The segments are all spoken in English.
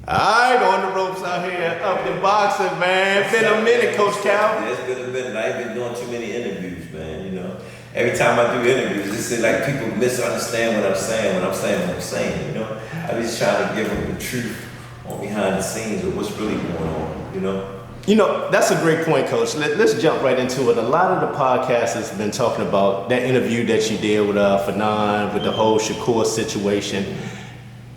Alright, on the ropes out here, up the boxing, man. Been a minute, Coach Cal. Yeah, it's been a minute. I ain't been doing too many interviews, man, you know. Every time I do interviews, it seems like people misunderstand what I'm saying, you know. I just trying to give them the truth on behind the scenes of what's really going on, you know. You know, that's a great point, Coach. Let's jump right into it. A lot of the podcasts has been talking about that interview that you did with Fannon, with the whole Shakur situation.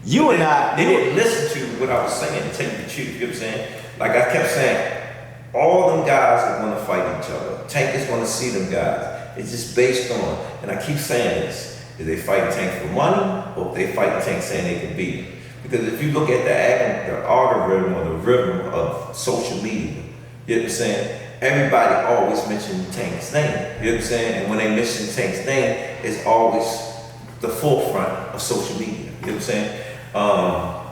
They didn't listen to what I was saying, to tell you the truth, you know what I'm saying? Like I kept saying, all them guys are going to fight each other. Tank is going to see them guys. It's just based on, and I keep saying this, if they fight Tank for money, or if they fight Tank saying they can beat him. Because if you look at the algorithm or the rhythm of social media, you know what I'm saying? Everybody always mentions Tank's name, you know what I'm saying? And when they mention Tank's name, it's always the forefront of social media, you know what I'm saying?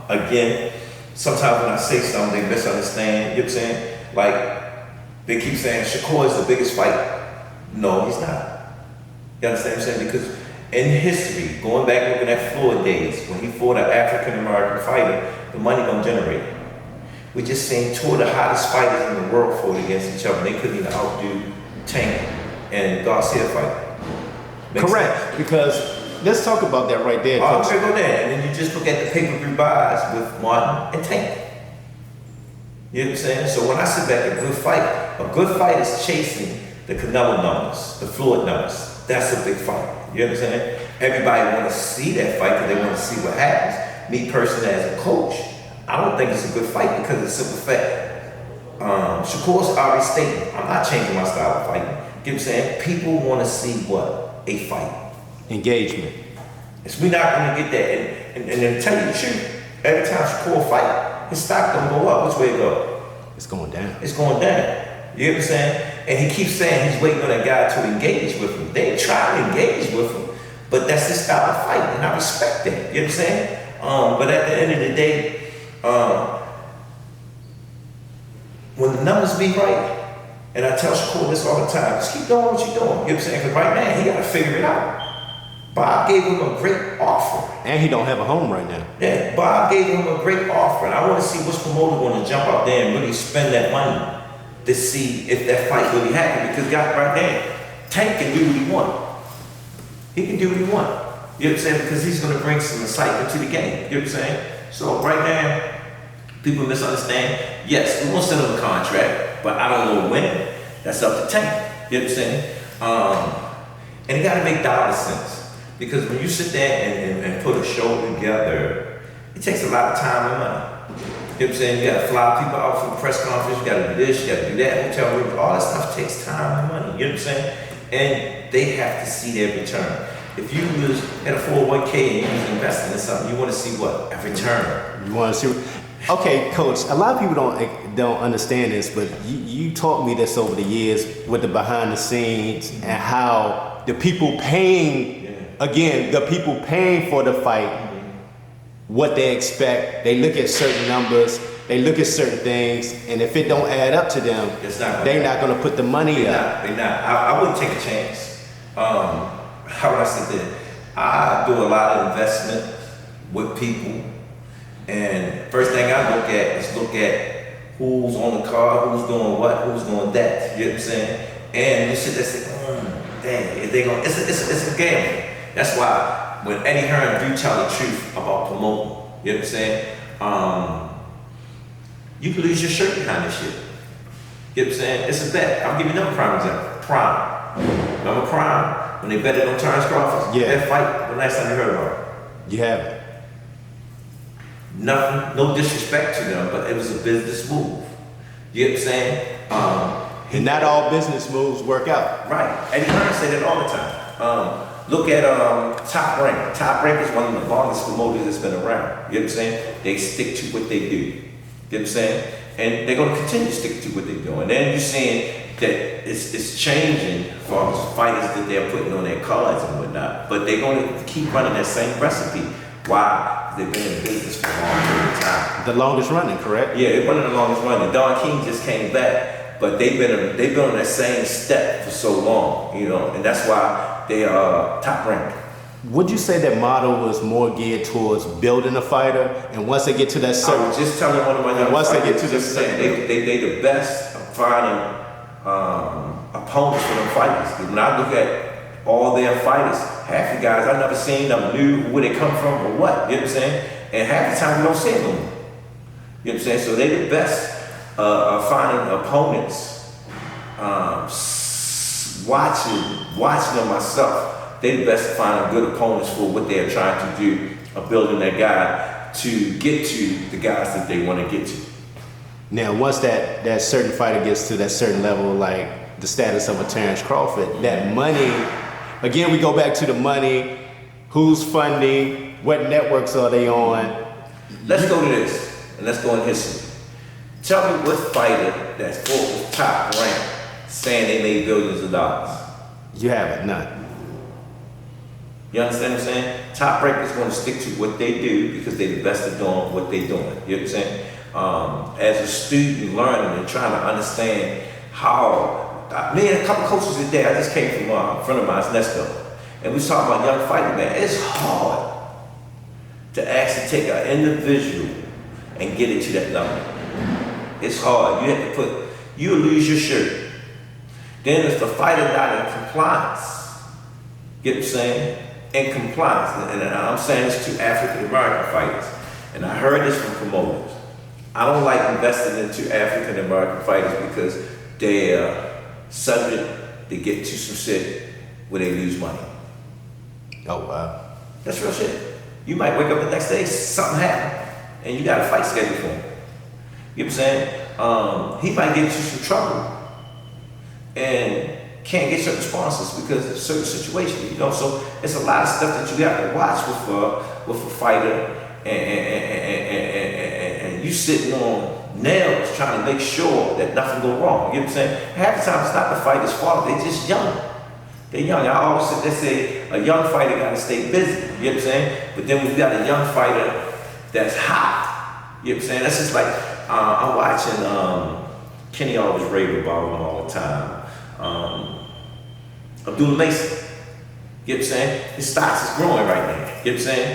Again, sometimes when I say something, they misunderstand, you know what I'm saying? Like, they keep saying Shakur is the biggest fight. No, he's not. You understand what I'm saying? Because in history, going back looking at Floyd days, when he fought an African-American fighter, the money don't generate it. We just seen two of the hottest fighters in the world fought against each other. They couldn't even outdo Tank and Garcia fight. Correct, because let's talk about that right there. Oh, okay, go there. And then you just look at the pay-per-view buys with Martin and Tank. You know what I'm saying? So when I sit back, a good fight is chasing the Canelo numbers, the Floyd numbers. That's a big fight. You know what I'm saying? Everybody want to see that fight because they want to see what happens. Me personally, as a coach, I don't think it's a good fight because of the simple fact. Shakur's already stated, I'm not changing my style of fighting. You know what I'm saying? People want to see what? A fight. Engagement. We're not going to get that. And to tell you the truth, every time Shakur fight, his stock don't go up. Which way it go? It's going down. It's going down. You know what I'm saying? And he keeps saying he's waiting on that guy to engage with him. They try to engage with him, but that's his style of fighting, and I respect that. You know what I'm saying? But at the end of the day, when the numbers be right, and I tell Shakur this all the time, just keep doing what you're doing. You know what I'm saying? Because right now, he got to figure it out. Bob gave him a great offer. And he don't have a home right now. Yeah, Bob gave him a great offer, and I want to see which promoter going to jump out there and really spend that money to see if that fight really happened. Because guys, right there, Tank can do what he want. He can do what he want. You know what I'm saying? Because he's going to bring some excitement to the game. You know what I'm saying? So right now, people misunderstand. Yes, we want to send him a contract, but I don't know when. That's up to Tank. You know what I'm saying? And it got to make dollar sense. Because when you sit there and put a show together, it takes a lot of time and money. You know what I'm saying? You gotta fly people out for the press conference, you gotta do this, you gotta do that, hotel rooms, all that stuff takes time and money, you know what I'm saying? And they have to see their return. If you was in a 401k and you was investing in something, you wanna see what? A return. You wanna see okay, Coach, a lot of people don't understand this, but you taught me this over the years with the behind the scenes and how the people paying, again, the people paying for the fight, what they expect, they look at certain numbers, they look at certain things, and if it don't add up to them, they're not going to put the money up. They're not. I wouldn't take a chance. How would I say that? I do a lot of investment with people, and first thing I look at is who's on the card, who's doing what, who's doing that. You know what I'm saying? And you sit there and say, dang, if they gonna, it's a gamble. That's why when Eddie Hearn do tell the truth about promoting, you know what I'm saying? You can lose your shirt behind this shit. You know what I'm saying? It's a bet. I'll give you another prime example. Prime. Remember Prime? When they betted on Terrence Crawford? Yeah. That fight, the last time you heard about it? You haven't. Nothing, no disrespect to them, but it was a business move. You know what I'm saying? And not all business moves work out. Right. Eddie Hearn said it all the time. Look at Top Rank. Top Rank is one of the longest promoters that's been around. You know what I'm saying? They stick to what they do. You know what I'm saying? And they're going to continue to stick to what they do. And then you're seeing that it's changing for fighters that they're putting on their cards and whatnot. But they're going to keep running that same recipe. Why? They've been in business for a long period of time. The longest running, correct? Yeah, they're one of the longest running. Don King just came back, but they've been on that same step for so long, you know, and that's why they are top ranked. Would you say that model was more geared towards building a fighter, and once they get to that I certain, was just telling one of my young once they fighters, get to the just saying, they the best of finding opponents for them fighters. 'Cause when I look at all their fighters, half the guys I never seen them, knew where they come from or what, you know what I'm saying? And half the time you don't see them no more. You know what I'm saying? So they the best of finding opponents, watching them myself. They the best at finding good opponents for what they're trying to do, of building that guy to get to the guys that they want to get to. now once that certain fighter gets to that certain level, like the status of a Terrence Crawford, that money, again we go back to the money, who's funding, what networks are they on? Let's go to this, and let's go in history. Tell me what fighter that's top ranked saying they made billions of dollars. You have it, none. You understand what I'm saying? Top rankers going to stick to what they do because they're the best at doing what they're doing. You know what I'm saying? As a student learning and trying to understand how, me and a couple coaches today, I just came from a friend of mine's, Nesco, and we was talking about young fighting, man. It's hard to actually take an individual and get it to that level. It's hard. You have to you'll lose your shirt. Then it's the fighter not in compliance. Get what I'm saying? In compliance. And I'm saying this to African American fighters. And I heard this from promoters. I don't like investing into African American fighters because they're subject to get to some shit where they lose money. Oh wow. That's real shit. You might wake up the next day, something happened, and you got a fight scheduled for him. You know what I'm saying? He might get into some trouble and can't get certain sponsors because of certain situations, you know. So it's a lot of stuff that you have to watch with a fighter, and you sitting on nails trying to make sure that nothing go wrong. You know what I'm saying? Half the time it's not the fighter's fault; they just young. They're young. I always sit there say a young fighter got to stay busy. You know what I'm saying? But then we've got a young fighter that's hot. You know what I'm saying? That's just like I'm watching. Kenny always rave about him all the time. Abdullah Mason. You know what I'm saying? His stocks is growing right now. You know what I'm saying?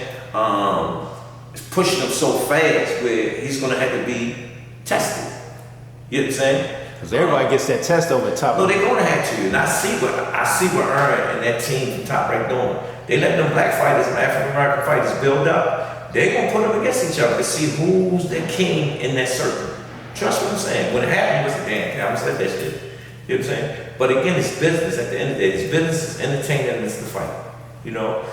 It's pushing him so fast where he's gonna have to be tested. You know what I'm saying? Because everybody gets that test over the top. No, they're gonna have to. And I see what Aaron and that team from Top Rank doing. They let them black fighters and African American fighters build up. They're gonna put them against each other to see who's the king in that circle. Trust what I'm saying. When it happened, it was a damn I said that shit. You know what I'm saying? But again, it's business at the end of the day. It's business, it's entertainment, and it's the fight. You know?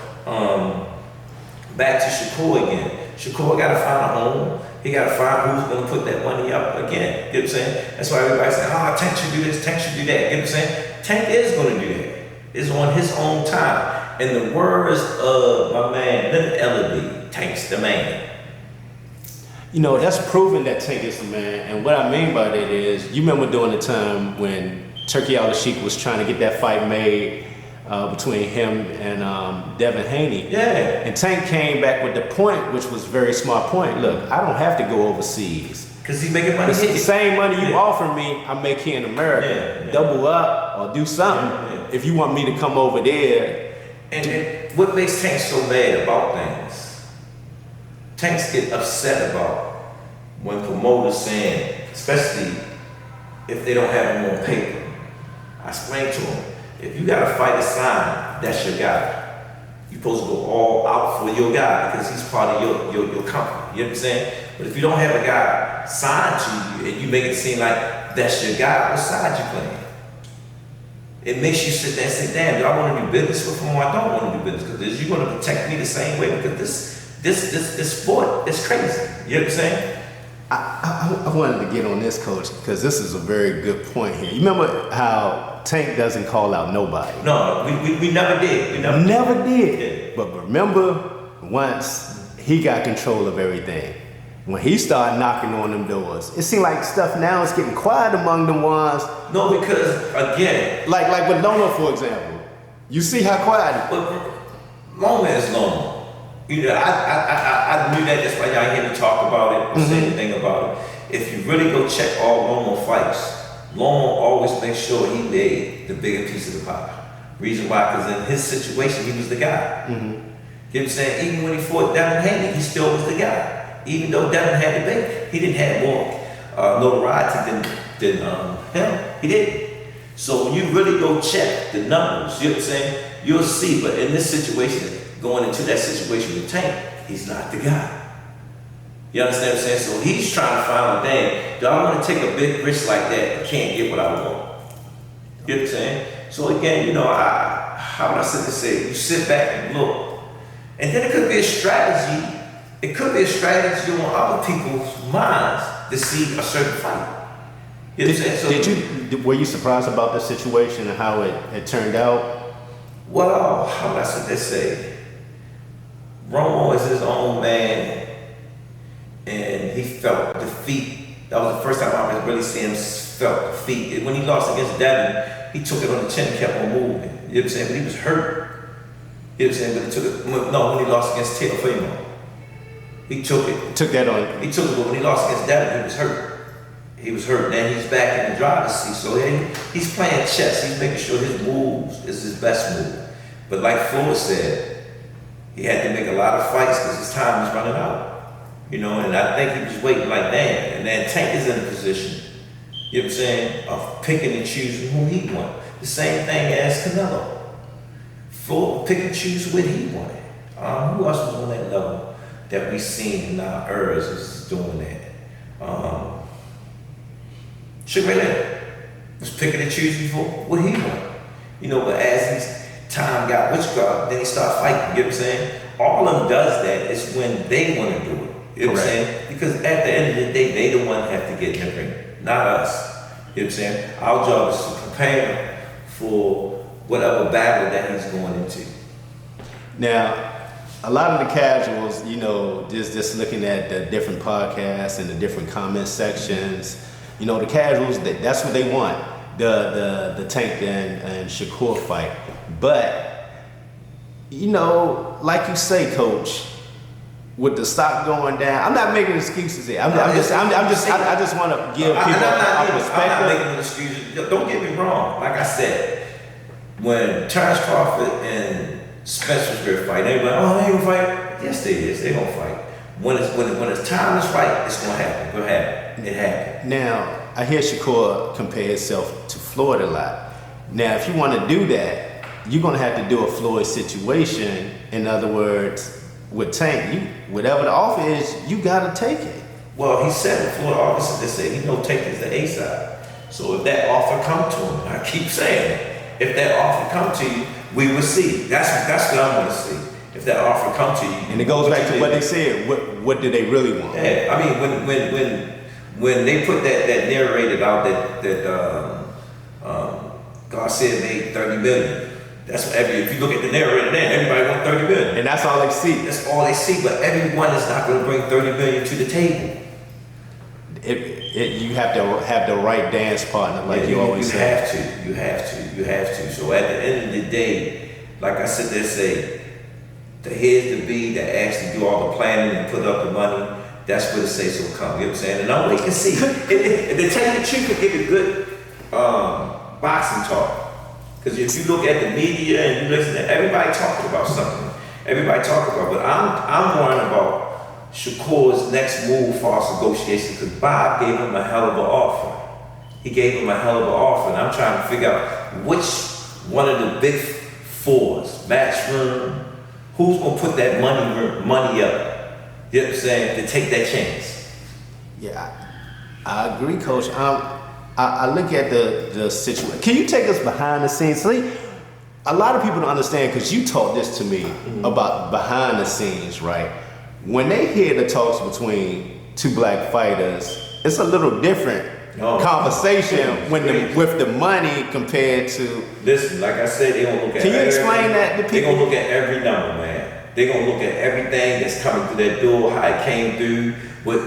Back to Shakur again. Shakur gotta find a home. He gotta find who's gonna put that money up again. You know what I'm saying? That's why everybody's saying, oh, Tank should do this, Tank should do that. You know what I'm saying? Tank is gonna do that. It's on his own time. In the words of my man, Leonard Ellerby, Tank's the man. You know, that's proven that Tank is the man. And what I mean by that is, you remember during the time when Turki Sheikh was trying to get that fight made between him and Devin Haney. Yeah. And Tank came back with the point, which was a very smart point. Look, I don't have to go overseas. Because he's making money. The same money you offer me, I make here in America. Yeah. Double up or do something if you want me to come over there. And what makes Tank so mad about things? Tanks get upset about when promoters saying, especially if they don't have him on paper. I explained to him, if you got a fighter signed, that's your guy. You're supposed to go all out for your guy because he's part of your company. You know what I'm saying? But if you don't have a guy signed to you and you make it seem like that's your guy, what side you playing? It makes you sit there and say, damn, do I want to do business with him or I don't want to do business? Because you're going to protect me the same way because this sport is crazy. You know what I'm saying? I wanted to get on this, Coach, because this is a very good point here. You remember how Tank doesn't call out nobody? No, we never did. We never did. But remember, once he got control of everything, when he started knocking on them doors, it seemed like stuff now is getting quiet among them ones. No, because again, like with Loma, for example, you see how quiet it is. But Loma is Loma. You know, I knew that. That's why y'all hear me talk about it or say anything about it. If you really go check all Loma fights, Loma always makes sure he made the bigger piece of the pie. Reason why, because in his situation, he was the guy. Mm-hmm. You know what I'm saying? Even when he fought Devin Haney, he still was the guy. Even though Devin had the bait, he didn't have more notoriety than him. He didn't. So when you really go check the numbers, you know what I'm saying? You'll see. But in this situation, going into that situation with Tank, he's not the guy. You understand what I'm saying? So he's trying to find a thing. Do I want to take a big risk like that and can't get what I want? You know what I'm saying? So again, you know, how would I sit to say? You sit back and look. And then it could be a strategy. It could be a strategy on other people's minds to see a certain fight. You know what I'm saying? So, were you surprised about the situation and how it turned out? Well, how would I sit there say? Romo is his own man, and he felt defeat. That was the first time I really seen him felt defeat. When he lost against Devin, he took it on the chin and kept on moving. You know what I'm saying? But he was hurt. You know what I'm saying? But he took it. No, when he lost against Teofimo, he took it. Took that on. He took it, but when he lost against Devin, he was hurt. He was hurt. Now he's back in the driver's seat. So he's playing chess. He's making sure his moves is his best move. But like Floyd said, he had to make a lot of fights because his time was running out. You know, and I think he was waiting like, damn. And then Tank is in a position, you know what I'm saying, of picking and choosing who he wanted. The same thing as Canelo. Floyd pick and choose what he wanted. Who else was on that level that we seen in our eras is doing that? Shakur was picking and choosing for what he wanted. You know, but as his time got witchcraft, then he started fighting, you know what I'm saying? All of them does that is when they want to do it. You know what I'm saying? Because at the end of the day, they the one have to get in the ring, not us. You know what I'm saying? Our job is to prepare for whatever battle that he's going into. Now, a lot of the casuals, you know, just looking at the different podcasts and the different comment sections, you know, the casuals, that's what they want, the Tank and Shakur fight. But, you know, like you say, Coach, with the stock going down, I'm not making excuses here. I just want to give people a perspective. I'm not making excuses. Don't get me wrong. Like I said, when Terrence Crawford and Spencer was going to fight, everybody, oh, they gonna fight? Yes, they is. They gonna fight. When it's time is right, it's gonna happen. It'll happen. It happened. Now, I hear Shakur compare himself to Floyd a lot. Now, if you want to do that, you're gonna have to do a Floyd situation. In other words, with Tank, whatever the offer is, you gotta take it. Well, he said it. Floyd officer, they say he know Tank is the A side. So if that offer come to him, I keep saying it, if that offer come to you, we will see. That's what I'm gonna see. If that offer come to you, and it goes back to what they said. What do they really want? Yeah, I mean, when they put that narrated out that Garcia made 30 million. That's what if you look at the narrator, then everybody want 30 million, and that's all they see. That's all they see. But everyone is not going to bring 30 million to the table. You have to have the right dance partner, like you always say. You have to. So at the end of the day, like I said, they say, the heads to be that actually do all the planning and put up the money, that's where the say so come. You know what I'm saying? And I'm waiting to see. If they tell you the truth, could give a good boxing talk. Because if you look at the media and you listen to everybody talking about something, everybody talking about, but I'm worrying about Shakur's next move for our negotiation because Bob gave him a hell of an offer. He gave him a hell of an offer, and I'm trying to figure out which one of the big fours, Matchroom, who's gonna put that money up? You know what I'm saying? To take that chance. Yeah, I agree, Coach. I look at the situation. Can you take us behind the scenes? See, a lot of people don't understand because you taught this to me about behind the scenes, right? When they hear the talks between two black fighters, it's a little different conversation with the money compared to. Listen, like I said, they gonna look at. Can you explain that to people? They gonna look at every number, man. They gonna look at everything that's coming through that door, how it came through,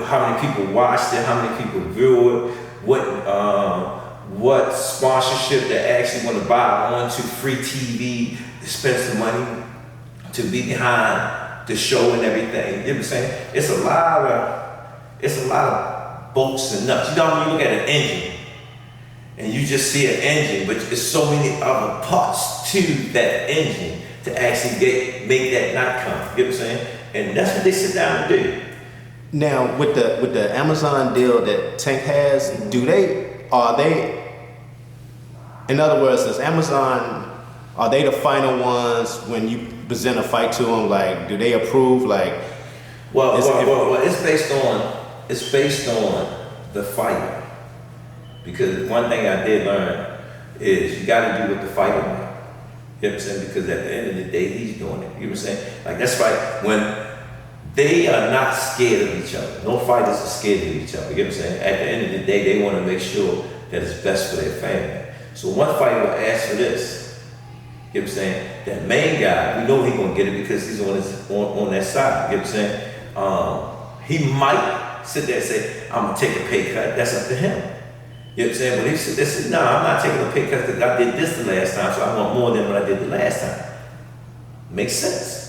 how many people watched it, how many people viewed it. What sponsorship they actually want to buy onto free TV to spend some money to be behind the show and everything. You know what I'm saying? It's a lot of bolts and nuts. You know when you look at an engine and you just see an engine, but there's so many other parts to that engine to actually make that not come. You know what I'm saying? And that's what they sit down and do. Now with the Amazon deal that Tank has, are they? In other words, does Amazon, are they the final ones when you present a fight to them? Like, do they approve? Like, well, it's based on the fighter. Because one thing I did learn is you got to do what the fighter wants. You know what I'm saying? Because at the end of the day, he's doing it. You know what I'm saying? Like, that's right. When they are not scared of each other. No fighters are scared of each other. You know what I'm saying? At the end of the day, they want to make sure that it's best for their family. So one fighter will ask for this. You know what I'm saying? That main guy, we know he's gonna get it because he's on that side. You know what I'm saying? He might sit there and say, I'm gonna take a pay cut. That's up to him. You know what I'm saying? But he sit there and say, no, I'm not taking a pay cut because I did this the last time, so I want more than what I did the last time. Makes sense.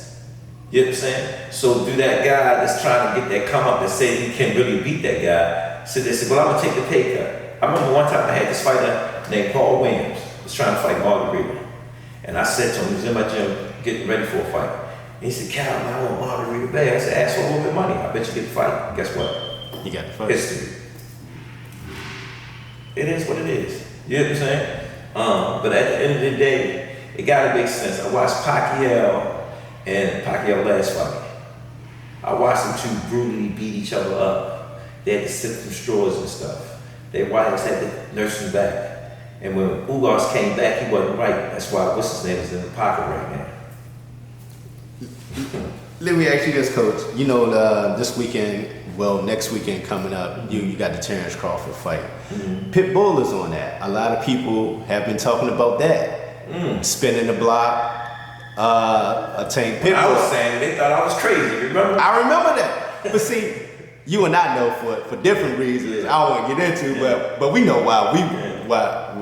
You know what I'm saying? So do that guy that's trying to get that come up and say he can really beat that guy, sit there and say, well, I'm gonna take the pay cut. I remember one time I had this fighter named Paul Williams, was trying to fight Margarita. And I said to him, he was in my gym getting ready for a fight. And he said, Cal, man, I want Margarita bad. I said, ask for a little bit of money. I bet you get the fight. Guess what? You got the fight. History. It is what it is. You know what I'm saying? But at the end of the day, it gotta make sense. I watched Pacquiao and Pacquiao last fight. I watched them two brutally beat each other up. They had to sip from straws and stuff. Their wives had to nurse them back. And when Ugas came back, he wasn't right. That's why what's his name is in the pocket right now. Let me ask you this, Coach. You know, this weekend, well, next weekend coming up, you got the Terrence Crawford fight. Mm-hmm. Pitbull is on that. A lot of people have been talking about that. Spinning the block, a Tank Pitbull. I was saying they thought I was crazy. Remember? I remember that. But see, you and I know for different reasons. I don't want to get into, but we know why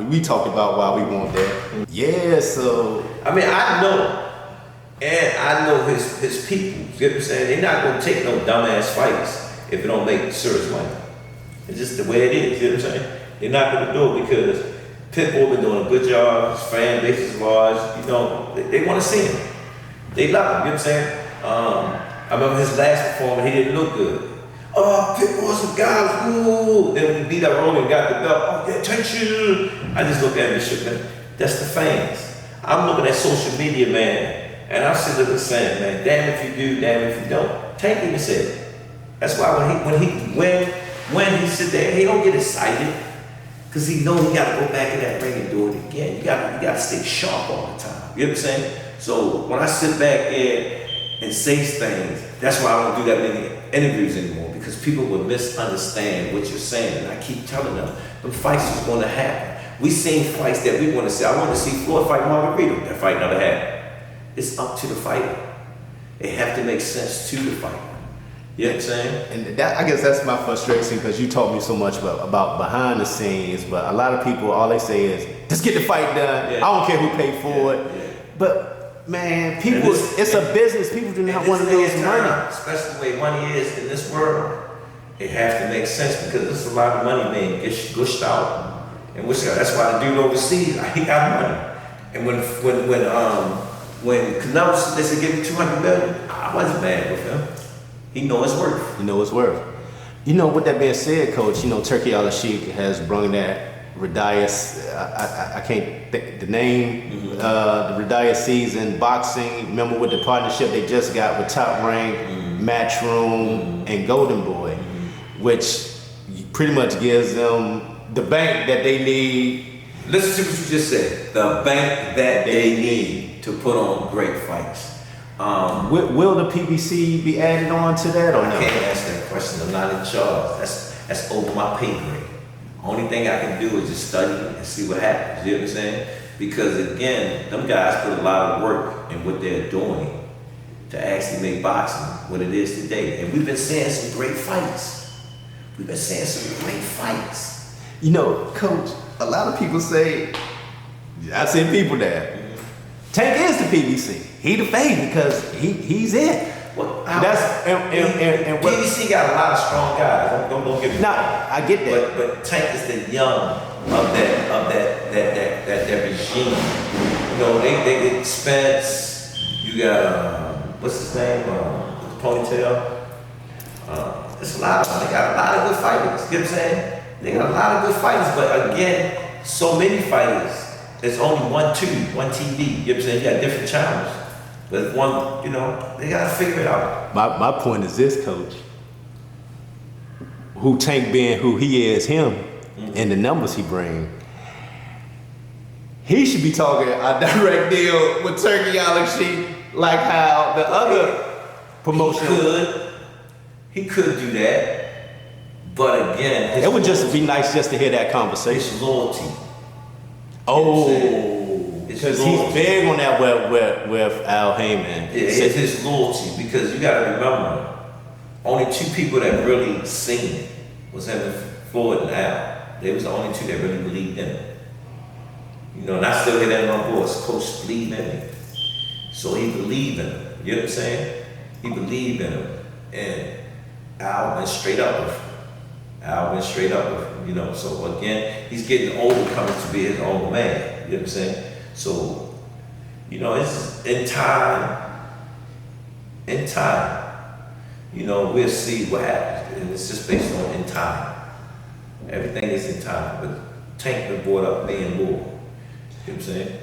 we talked about why we want that. Yeah, so I mean, I know his people. You know what I'm saying? They're not gonna take no dumbass fights if it don't make serious money. It's just the way it is. You know what I'm saying? They're not gonna do it because Pitbull been doing a good job. His fan base is large. You know, they want to see him. They love him. You know what I'm saying? I remember his last performance. He didn't look good. Oh, Pitbull's a guy. Ooh. Then when he beat up Roman and got the belt. Oh, yeah, attention. I just looked at him and shook him. That's the fans. I'm looking at social media, man, and I'm sitting there saying, man, damn if you do, damn if you don't. Tank even said it. That's why when he sit there, he don't get excited because he know he got to go back in that ring and do it again. You got to stay sharp all the time. You know what I'm saying? So when I sit back there and say things, that's why I don't do that many interviews anymore because people will misunderstand what you're saying. And I keep telling them, the fights is going to happen. We seen fights that we want to see. I want to see Floyd fight Margarita. That fight never happened. It's up to the fighter. It have to make sense to the fighter. You know what I'm saying? And that, I guess that's my frustration because you taught me so much about behind the scenes, but a lot of people, all they say is, just get the fight done. Yeah. I don't care who paid for it. Yeah. But man, people, it's a business. People do not want to lose money. Especially the way money is in this world, it has to make sense because there's a lot of money being gushed out. And that's why the dude overseas, he got money. And when Canelo, they said give him $200 million, I wasn't mad with him. He know his worth. You know his worth. You know, with that being said, Coach, you know, Turki Sheikh has brought that Radius, I can't think the name, the Radius season, boxing. Remember with the partnership they just got with Top Rank, Matchroom, and Golden Boy, which pretty much gives them the bank that they need. Listen to what you just said. The bank that they need to put on great fights. Will the PBC be added on to that or no? I can't answer that question. I'm not in charge. That's over my pay grade. Only thing I can do is just study and see what happens. You know what I'm saying? Because again, them guys put a lot of work in what they're doing to actually make boxing what it is today. And we've been seeing some great fights. We've been seeing some great fights. You know, Coach, a lot of people say, I seen people there. Tank is the PBC. He the fave because he's it. Well, and PBC got a lot of strong guys. Don't get me wrong. I get that. But Tank is the young of that regime. You know, they get Spence. You got what's his name? With the ponytail. It's a lot of them. They got a lot of good fighters. You know what I'm saying? They got a lot of good fighters, but again, so many fighters. There's only one TV. You know what I'm saying? You got different channels. But one, you know, they gotta figure it out. My point is this, Coach. Who Tank being who he is, him, and the numbers he bring, he should be talking a direct deal with Turki Sheikh, like how the other promotion He could do that, but again, it would just be nice just to hear that conversation. His loyalty. Oh, because he's big on that with Al Heyman. Yeah, it's his loyalty, because you gotta remember, only two people that really seen it was him and Floyd and Al. They was the only two that really believed in it. You know, and I still hear that in my voice, Coach believed in me. So he believed in him. You know what I'm saying? He believed in him. And Al went straight up with him. You know. So again, he's getting older, coming to be his own man. You know what I'm saying? So, you know, it's in time, you know, we'll see what happens. And it's just based on in time. Everything is in time. But Tank been brought up me and Lord. You know what I'm saying?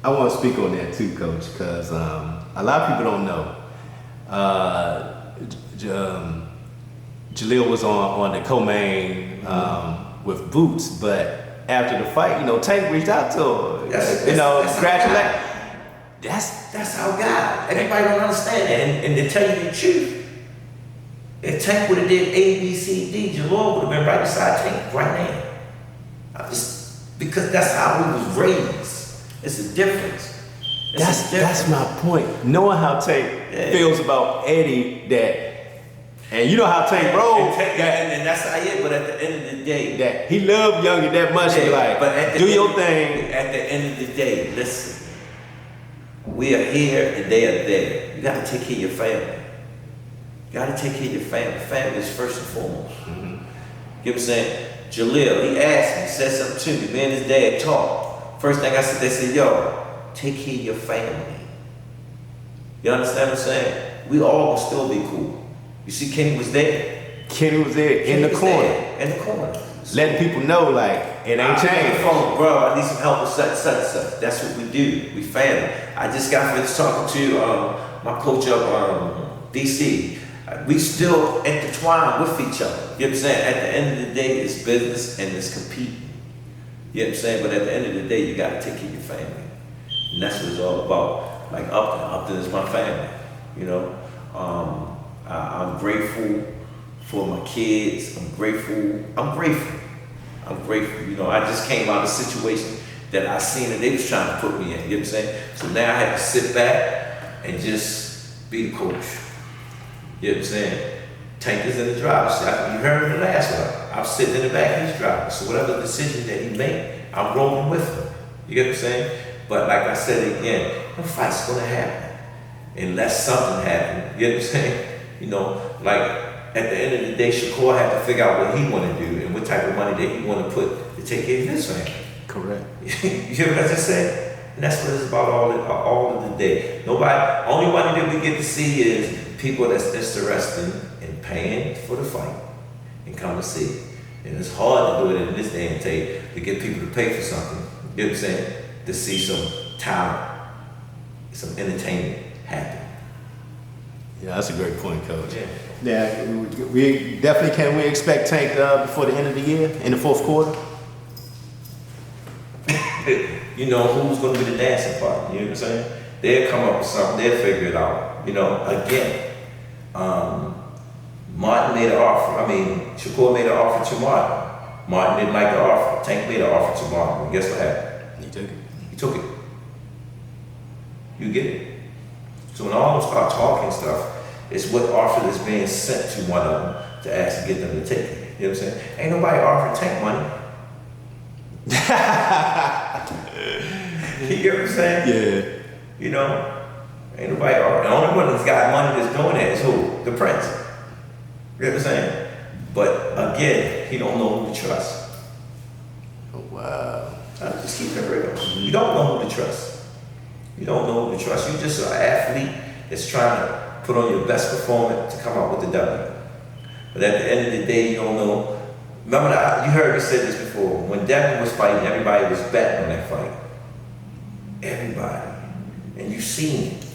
I want to speak on that too, Coach, because a lot of people don't know. Jalil was on the co-main with Boots, but after the fight, you know, Tank reached out to her. Congratulate. That's how God. Everybody don't understand that. And to tell you the truth, if Tank would have did A, B, C, D, Jalil would have been right beside Tank right now. Because that's how we was raised. It's a difference. That's my point. Knowing how Tank feels about Eddie, and you know how Tank rolls, and that's how it. But at the end of the day, that he loved Youngin that much. Like, do your thing. At the end of the day, listen. We are here and they are there. You got to take care of your family. You got to take care of your family. Family is first and foremost. Mm-hmm. You know what I'm saying? Jalil, he asked me, said something to me. Me and his dad talked. First thing I said, they said, yo, take care of your family. You understand what I'm saying? We all will still be cool. You see, Kenny was there. Kenny was there in the corner. In the corner. So, letting people know, like, it ain't changed. Bro, I need some help with such. That's what we do. We family. I just got finished talking to my coach up DC. We still intertwined with each other. You know what I'm saying? At the end of the day, it's business and it's competing. You know what I'm saying? But at the end of the day, you got to take care of your family. And that's what it's all about. Like Upton is my family. You know? I'm grateful for my kids. I'm grateful. You know, I just came out of a situation that I seen that they was trying to put me in. You know what I'm saying? So now I have to sit back and just be the coach. You know what I'm saying? Tank is in the driver's seat. You heard him the last one. I'm sitting in the back, he's driving. So whatever decision that he made, I'm rolling with him. You get what I'm saying? But like I said again, no fight's gonna happen unless something happens. You know what I'm saying? You know, like at the end of the day, Shakur had to figure out what he want to do and what type of money that he want to put to take care of his family. Correct. You hear what I just said? And that's what it's about all of the day. Only money that we get to see is people that's interested in paying for the fight and come to see it. And it's hard to do it in this day and age to get people to pay for something. You know what I'm saying? To see some talent, some entertainment happen. Yeah, that's a great point, Coach. Yeah, we definitely can. We expect Tank before the end of the year, in the fourth quarter. You know, who's going to be the dancing part? You know what I'm saying? They'll come up with something. They'll figure it out. You know, again, Martin made an offer. Shakur made an offer to Martin. Martin didn't like the offer. Tank made an offer to Martin. And guess what happened? He took it. You get it? So when all of them start talking stuff, it's what offer is being sent to one of them to actually get them to take it. You know what I'm saying? Ain't nobody offering Tank money. You get what I'm saying? Yeah. You know? Ain't nobody offering. The only one that's got money that's doing that is who? The Prince. You know what I'm saying? But again, he don't know who to trust. Oh, wow. Just keep it real. You don't know who to trust. You don't know who to trust. You're just an athlete that's trying to put on your best performance to come out with the W. But at the end of the day, you don't know. Remember that you heard me say this before. When Devin was fighting, everybody was betting on that fight. Everybody. And you've seen it.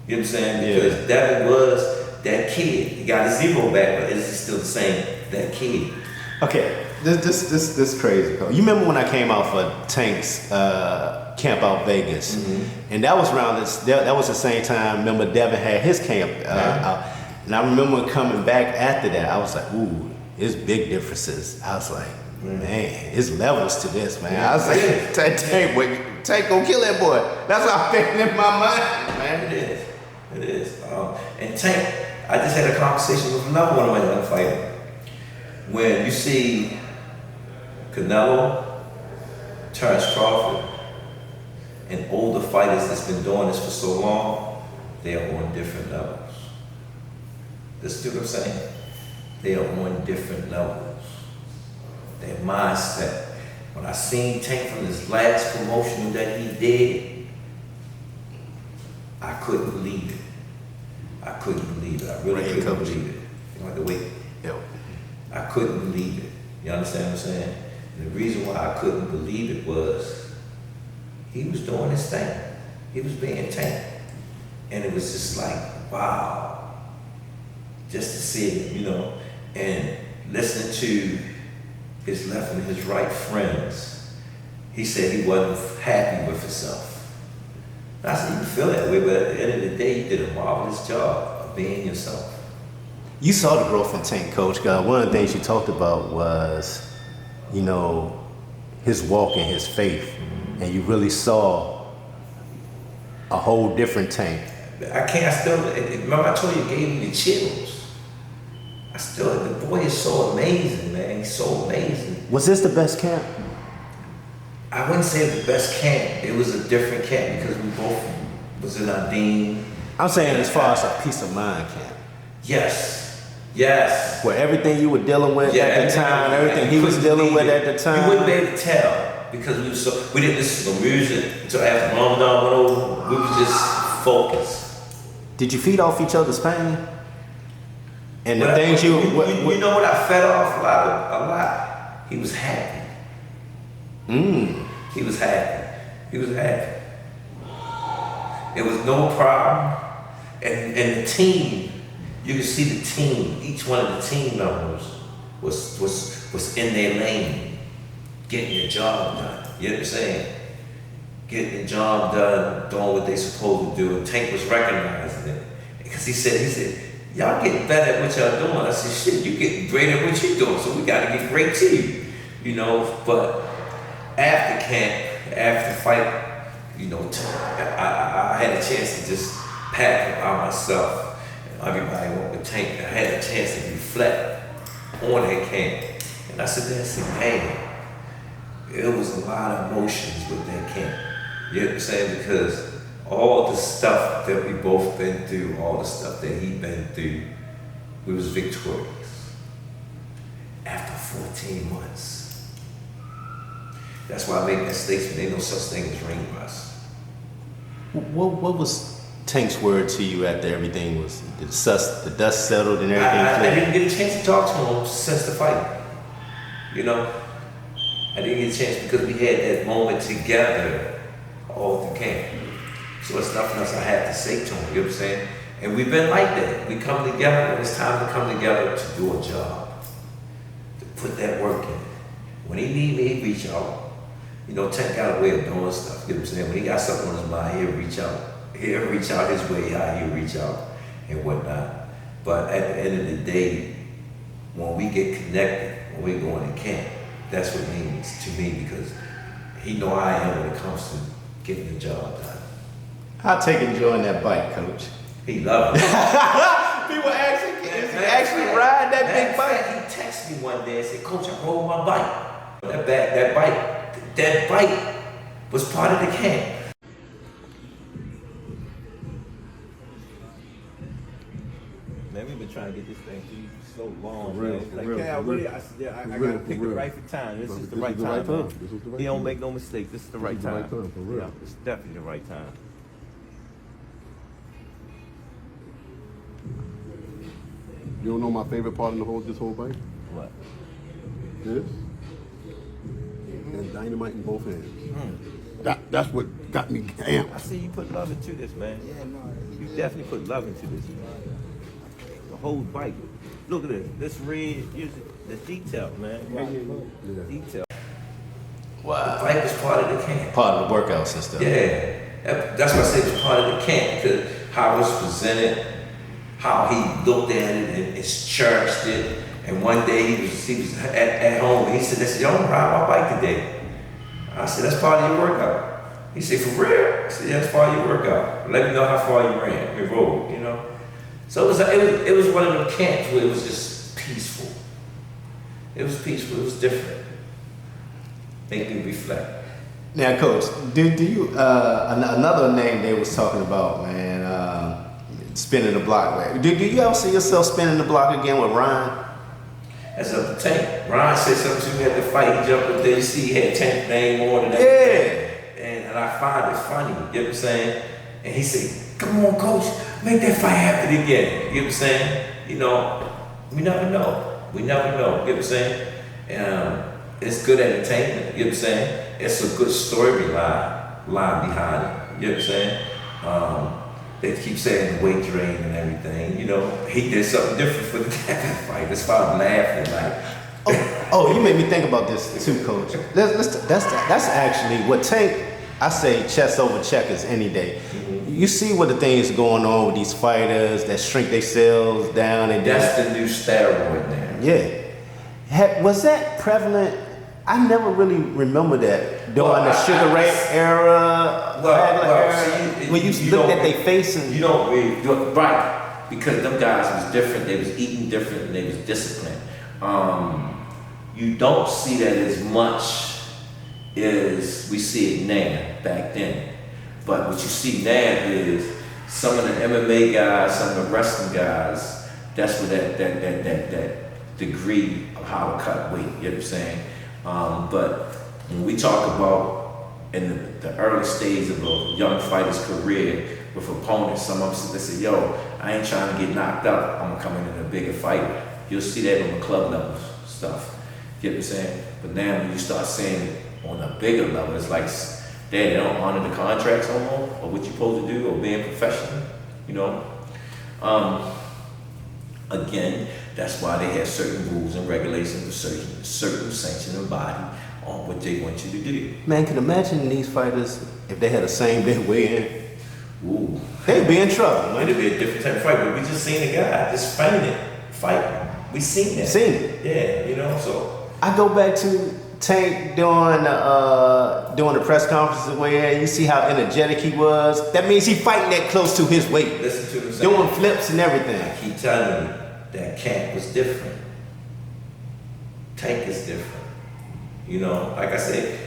You know what I'm saying? Because Devin was that kid. He got his zero back, but is he still the same, that kid? Okay, this crazy. You remember when I came out for Tank's camp out Vegas, and that was around this. That was the same time. Remember, Devin had his camp out, and I remember coming back after that. I was like, ooh, there's big differences. I was like, man, there's levels to this, man. I was like, Tank gonna kill that boy. That's what I'm thinking in my mind, man. It is. And Tank, I just had a conversation with another one of my young fighters. When you see Canelo, Terrence Crawford, and older fighters that's been doing this for so long, they are on different levels. This is what I'm saying. They are on different levels. Their mindset. When I seen Tank from his last promotion that he did, I couldn't believe it. I couldn't believe it. I really couldn't believe it. You know, the way. I couldn't believe it. You understand what I'm saying? And the reason why I couldn't believe it was he was doing his thing. He was being Tank. And it was just like, wow. Just to see it, you know, and listening to his left and his right friends, he said he wasn't happy with himself. I said, you can feel that way, but at the end of the day, you did a marvelous job of being yourself. You saw the growth in Tank, Coach. One of the things you talked about was, you know, his walk and his faith, and you really saw a whole different Tank. I still, remember I told you it gave me the chills. The boy is so amazing, man. He's so amazing. Was this the best camp? I wouldn't say it was the best camp. It was a different camp because we both was in our dean. I'm saying as far as a peace of mind camp. Yes. Where everything you were dealing with at the time, everything he was dealing with at the time. You wouldn't be able to tell because we didn't listen to music until after Ramadan went over. We was just focused. Did you feed off each other's pain? And the things you know what I fed off a lot? He was happy. He was happy. It was no problem. And the team, you could see the team, each one of the team members was in their lane, getting their job done. You know what I'm saying? Getting the job done, doing what they supposed to do. And Tank was recognizing it. Because he said, y'all getting better at what y'all doing. I said, shit, you getting great at what you doing, so we gotta get great too. You know, but after camp, after the fight, you know, I had a chance to just pack by myself. Everybody went with Tank. I had a chance to reflect on that camp. And I said, man, it was a lot of emotions with that camp. You know what I'm saying? Because all the stuff that we both been through, all the stuff that he been through, we was victorious. After 14 months. That's why I make that statement. There ain't no such thing as ring rust. What was Tank's word to you after everything was, the dust settled and everything? I didn't get a chance to talk to him since the fight. You know? I didn't get a chance because we had that moment together all through camp. So it's nothing else I had to say to him, you know what I'm saying? And we've been like that. We come together when it's time to come together to do a job. To put that work in. When he need me, he reach out. You know, Tank got a way of doing stuff, you know what I'm saying? When he got something on his mind, he'll reach out. He'll reach out his way, he'll reach out and whatnot. But at the end of the day, when we get connected, when we go in camp, that's what it means to me because he know I am when it comes to getting the job done. How Tank enjoying that bike, Coach? He loved it. People actually ride that big bike. He texted me one day and said, Coach, I rode my bike. That bike was part of the camp. Man, we've been trying to get this thing to you so long. For real, man. for Like, real, yeah, for real. I For real, gotta for pick the real. right time. This is the right This is the time. right time. Man. This is the right He don't time. make no mistake. This is the right is the time. right time, for real. Yeah, it's definitely the right time. You don't know my favorite part in this whole fight? What? This. And dynamite in both hands. That's what got me amped. I see you put love into this, man. Yeah, no. You definitely put love into this, man. The whole fight. Look at this. This red, the detail, man. Yeah. Detail. Wow. The fight was part of the camp. Part of the workout system. Yeah. That's why I say it was part of the camp, because how it was presented, how he looked at it and cherished it. And one day he was at home and he said, "Yo, I'm riding my bike today." I said, "That's part of your workout." He said, "For real?" I said, "Yeah, that's part of your workout. Let me know how far you ran, you rode, you know." So it was one of them camps where it was just peaceful. It was peaceful. It was different. Make me reflect. Now, Coach, do you another name they was talking about, man? Spinning the block. Do you ever see yourself spinning the block again with Ryan? That's up to Tank. Ryan said something to me at the fight. He jumped up there. You see, he had Tank's name on and everything. Yeah. And I find it funny. You know what I'm saying? And he said, "Come on, Coach, make that fight happen again." You know what I'm saying? You know, we never know. We never know. You know what I'm saying? It's good entertainment. You know what I'm saying? It's a good storyline behind it. You know what I'm saying? They keep saying the weight drain and everything. You know, he did something different for the fight. That's why I'm laughing. Like, Oh, you made me think about this too, Coach. That's actually what Tank. I say chess over checkers any day. Mm-hmm. You see what the things going on with these fighters that shrink themselves down and that's the new steroid now. yeah. Was that prevalent? I never really remember that during the Sugar Ray era, when you looked at their face and you don't really right, because them guys was different. They was eating different and they was disciplined. You don't see that as much as we see it now back then. But what you see now is some of the MMA guys, some of the wrestling guys. That's where that degree of how to cut weight. You know what I'm saying? But when we talk about in the early stage of a young fighter's career with opponents, some of them say, "Yo, I ain't trying to get knocked out. I'm coming in a bigger fighter." You'll see that on the club level stuff. You know what I'm saying? But now when you start seeing it on a bigger level, it's like they don't honor the contracts no more, or what you're supposed to do, or being professional. You know. Again, that's why they have certain rules and regulations with certain sanctioning body on what they want you to do. man, can imagine these fighters if they had a same day weigh-in. Ooh. They'd be in trouble, man. It'd be a different type of fight, but we just seen a guy just fighting. We seen that. Seen it. Yeah, you know, so. I go back to Tank during the press conferences where you see how energetic he was. That means he fighting that close to his weight. Listen to him say, Doing flips and everything. I keep telling you, that camp was different. Tank is different. You know, like I said,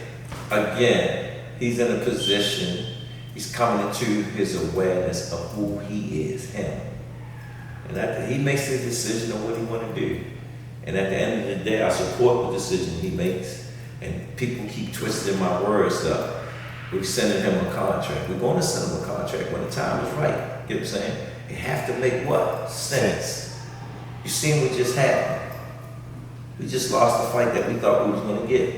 again, he's in a position, he's coming into his awareness of who he is, him. And after he makes his decision on what he want to do. And at the end of the day, I support the decision he makes. And people keep twisting my words up. We're sending him a contract. We're going to send him a contract when the time is right. You know what I'm saying? It have to make what? Sense. You seen what just happened. We just lost the fight that we thought we was going to get.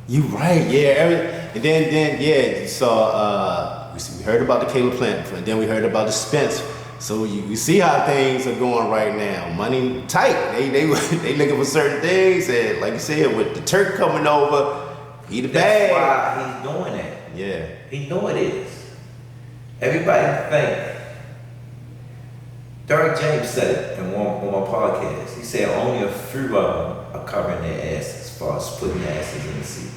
You right, yeah. And then you saw we heard about the Caleb Plant, and then we heard about the Spence. So you see how things are going right now. Money tight. They looking for certain things, and like you said, with the Turk coming over, he the bag. That's why he's doing that. Yeah. He know it is. Everybody think. Derek James said it in one of my podcasts. He said only a few of them are covering their asses as far as putting their asses in the seat.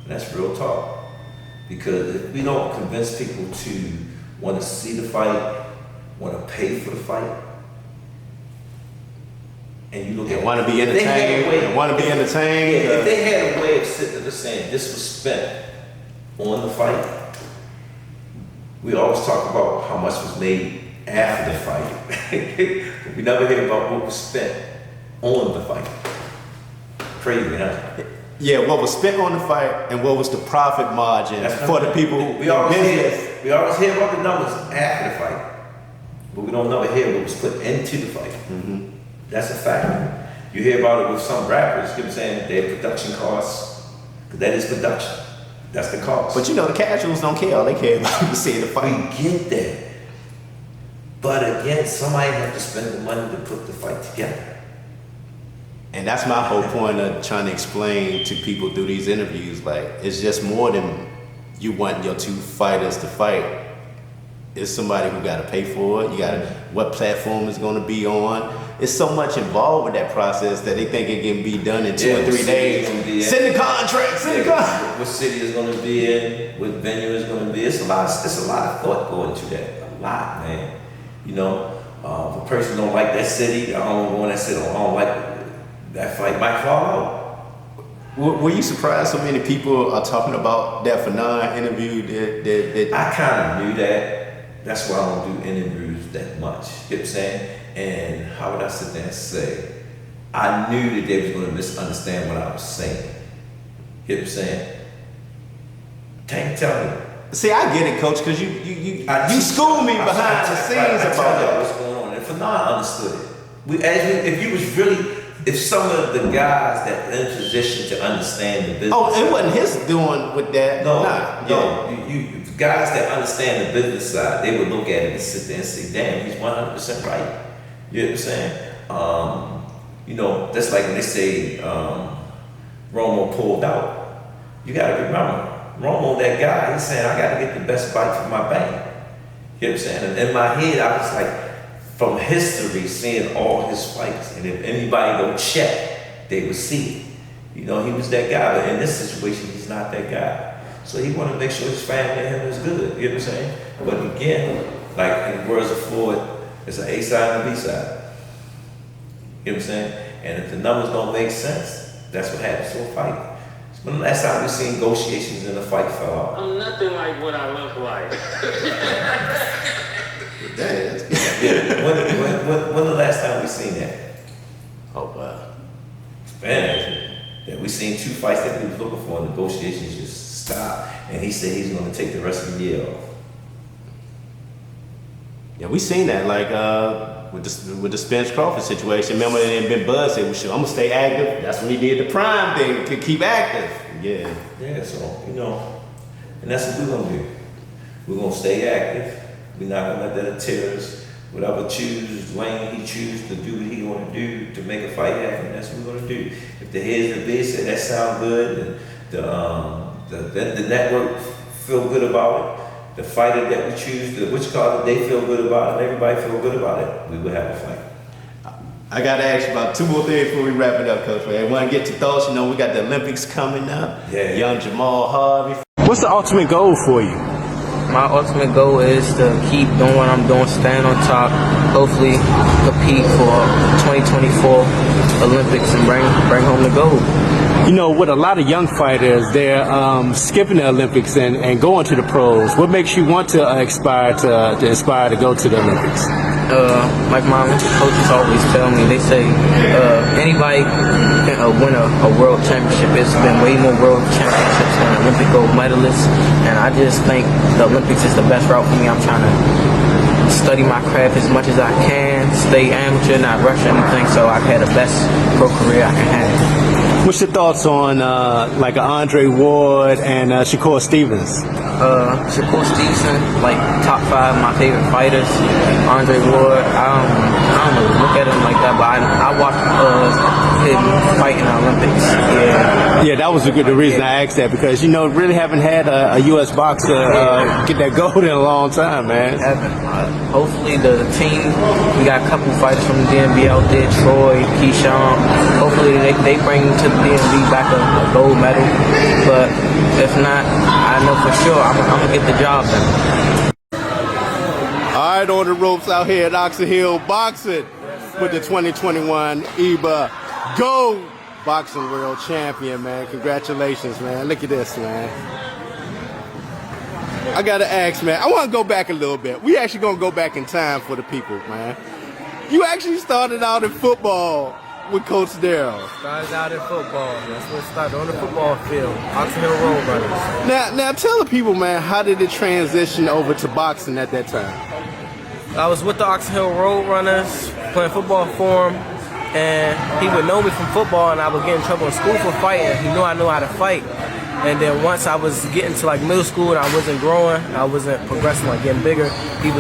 And that's real talk. Because if we don't convince people to want to see the fight, want to pay for the fight, and you look at Want to be entertained. And want to be entertained. Yeah, if they had a way of sitting there saying this was spent on the fight, we always talk about how much was made after the fight. But we never hear about what was spent on the fight. Crazy, huh? Yeah, what was spent on the fight and what was the profit margin for the people who we always hear about the numbers after the fight. but we don't never hear what was put into the fight. That's a fact. You hear about it with some rappers, you know what I'm saying, their production costs, because that is production. That's the cost. But you know, the casuals don't care. All they care about is seeing the fight. We get that. But again, somebody have to spend the money to put the fight together. And that's my whole point of trying to explain to people through these interviews. Like, it's just more than you want your two fighters to fight. It's somebody who got to pay for it. You got to, what platform is going to be on. It's so much involved with that process that they think it can be done in 2 or 3 days. Send the contract, send the contract. What city is going to be in, what venue is going to be. It's a lot of thought going into that. A lot, man. You know, if a person don't like that city, I don't go in that city, I don't like that fight, might fall out. Were you surprised so many people are talking about that Fannon interview? That I kind of knew that. That's why I don't do interviews that much. You know what I'm saying? And how would I sit there and say? I knew that they was going to misunderstand what I was saying. You know what I'm saying? Tank, tell me. See, I get it, Coach, because you schooled me behind the scenes about that. What's going on? And Fannon understood it. If some of the guys that in position to understand the business. Oh, it wasn't his doing with that. No. You guys that understand the business side, they would look at it and sit there and say, "Damn, he's 100% right." You know what I'm saying? You know, that's like when they say Romo pulled out. You got to remember, Romo, that guy, he's saying, "I got to get the best bite for my bank." You know what I'm saying? And in my head, I was like, from history, seeing all his fights, and if anybody go check, they would see it. You know, he was that guy, but in this situation, he's not that guy. So he wanted to make sure his family and him was good. You know what I'm saying? But again, like in the words of Floyd, it's an A side and a B side. You know what I'm saying? And if the numbers don't make sense, that's what happens to a fight. When the last time we seen negotiations and the fight fell out? I'm nothing like what I look like. Yeah. When the last time we seen that? Oh, wow. Man, that we seen 2 fights that we was looking for, and negotiations just stopped. And he said he's going to take the rest of the year off. Yeah, we seen that, like with the Spence Crawford situation. Remember, it had been Bud said, "Well, sure, I'm gonna stay active." That's when he did the prime thing to keep active. Yeah. Yeah, so you know, and that's what we're gonna do. We're gonna stay active. We're not gonna let that deter us. Whatever lane he chooses to do what he want to do to make a fight happen, that's what we're gonna do. If the heads and bids say that sound good, and the network feel good about it, the fighter that we choose, which card they feel good about it, and everybody feel good about it, we will have a fight. I gotta ask you about 2 more things before we wrap it up, Coach. I want to get your thoughts. You know, we got the Olympics coming up. Yeah. Young Jahmal, Harvey. What's the ultimate goal for you? My ultimate goal is to keep doing what I'm doing, stand on top, hopefully compete for 2024 Olympics and bring home the gold. You know, with a lot of young fighters, they're skipping the Olympics and going to the pros. What makes you want to aspire to go to the Olympics? Like my Olympic coaches always tell me, they say anybody can win a world championship. It's been way more world championships than Olympic gold medalists, and I just think the Olympics is the best route for me. I'm trying to study my craft as much as I can, stay amateur, not rush anything, so I can have the best pro career I can have. What's your thoughts on like Andre Ward and Shakur Stevens? Shakur Stevenson, like top 5 of my favorite fighters. Andre Ward, I don't know, look at him like that, but I watched him fight in the Olympics. Yeah, that was the reason I asked that, because you know, really haven't had a U.S. boxer get that gold in a long time, man. Hopefully the team, we got a couple fighters from the DMV out there, Troy, Keyshawn. Hopefully they bring to the DMV back a gold medal. But if not, I know for sure I'm gonna get the job done. All right, on the ropes out here at Oxon Hill Boxing with the 2021 EBA Gold Boxing World Champion, man. Congratulations, man. Look at this, man. I gotta ask, man. I want to go back a little bit. We actually gonna go back in time for the people, man. You actually started out in football with Coach Darrell. Started out in football. That's what started on the football field. Oxon Hill Road Brothers. Now tell the people, man, how did it transition over to boxing at that time? I was with the Oxon Hill Road Runners playing football for him, and he would know me from football, and I would get in trouble in school for fighting. He knew I knew how to fight. And then once I was getting to like middle school and I wasn't growing, I wasn't progressing, like getting bigger, he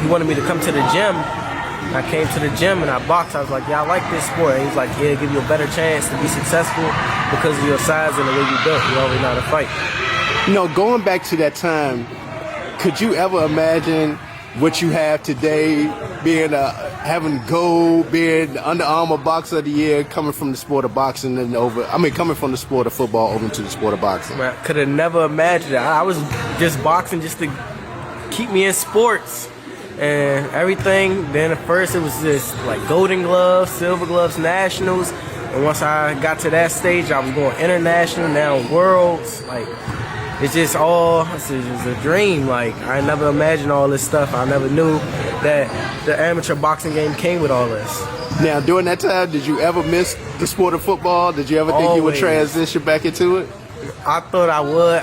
wanted me to come to the gym. I came to the gym and I boxed. I was like, yeah, I like this sport. And he's like, yeah, give you a better chance to be successful because of your size and the way you built. You already know how to fight. You know, going back to that time, could you ever imagine what you have today, being having gold, being the Under Armour Boxer of the Year, coming from the sport of boxing and coming from the sport of football over to the sport of boxing? Man, I could have never imagined it. I was just boxing just to keep me in sports and everything. Then at first it was just like golden gloves, silver gloves, nationals. And once I got to that stage, I was going international, now worlds. Like, it's just a dream. Like, I never imagined all this stuff. I never knew that the amateur boxing game came with all this. Now, during that time, did you ever miss the sport of football? Did you ever think you would transition back into it? I thought I would.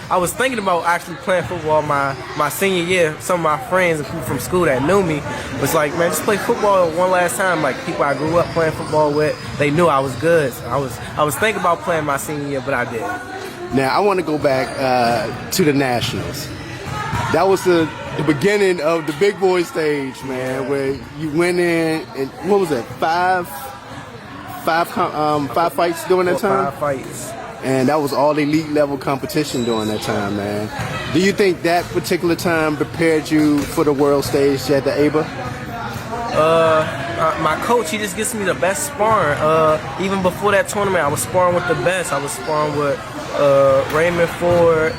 I was thinking about actually playing football my senior year. Some of my friends and people from school that knew me was like, man, just play football one last time. Like, people I grew up playing football with, they knew I was good. So I was thinking about playing my senior year, but I didn't. Now, I want to go back to the Nationals. That was the beginning of the big boy stage, man, where you went in and what was it, five fights during that time? 5 fights. And that was all elite level competition during that time, man. Do you think that particular time prepared you for the world stage at the ABA? My coach, he just gets me the best sparring. Even before that tournament, I was sparring with the best. I was sparring with Raymond Ford,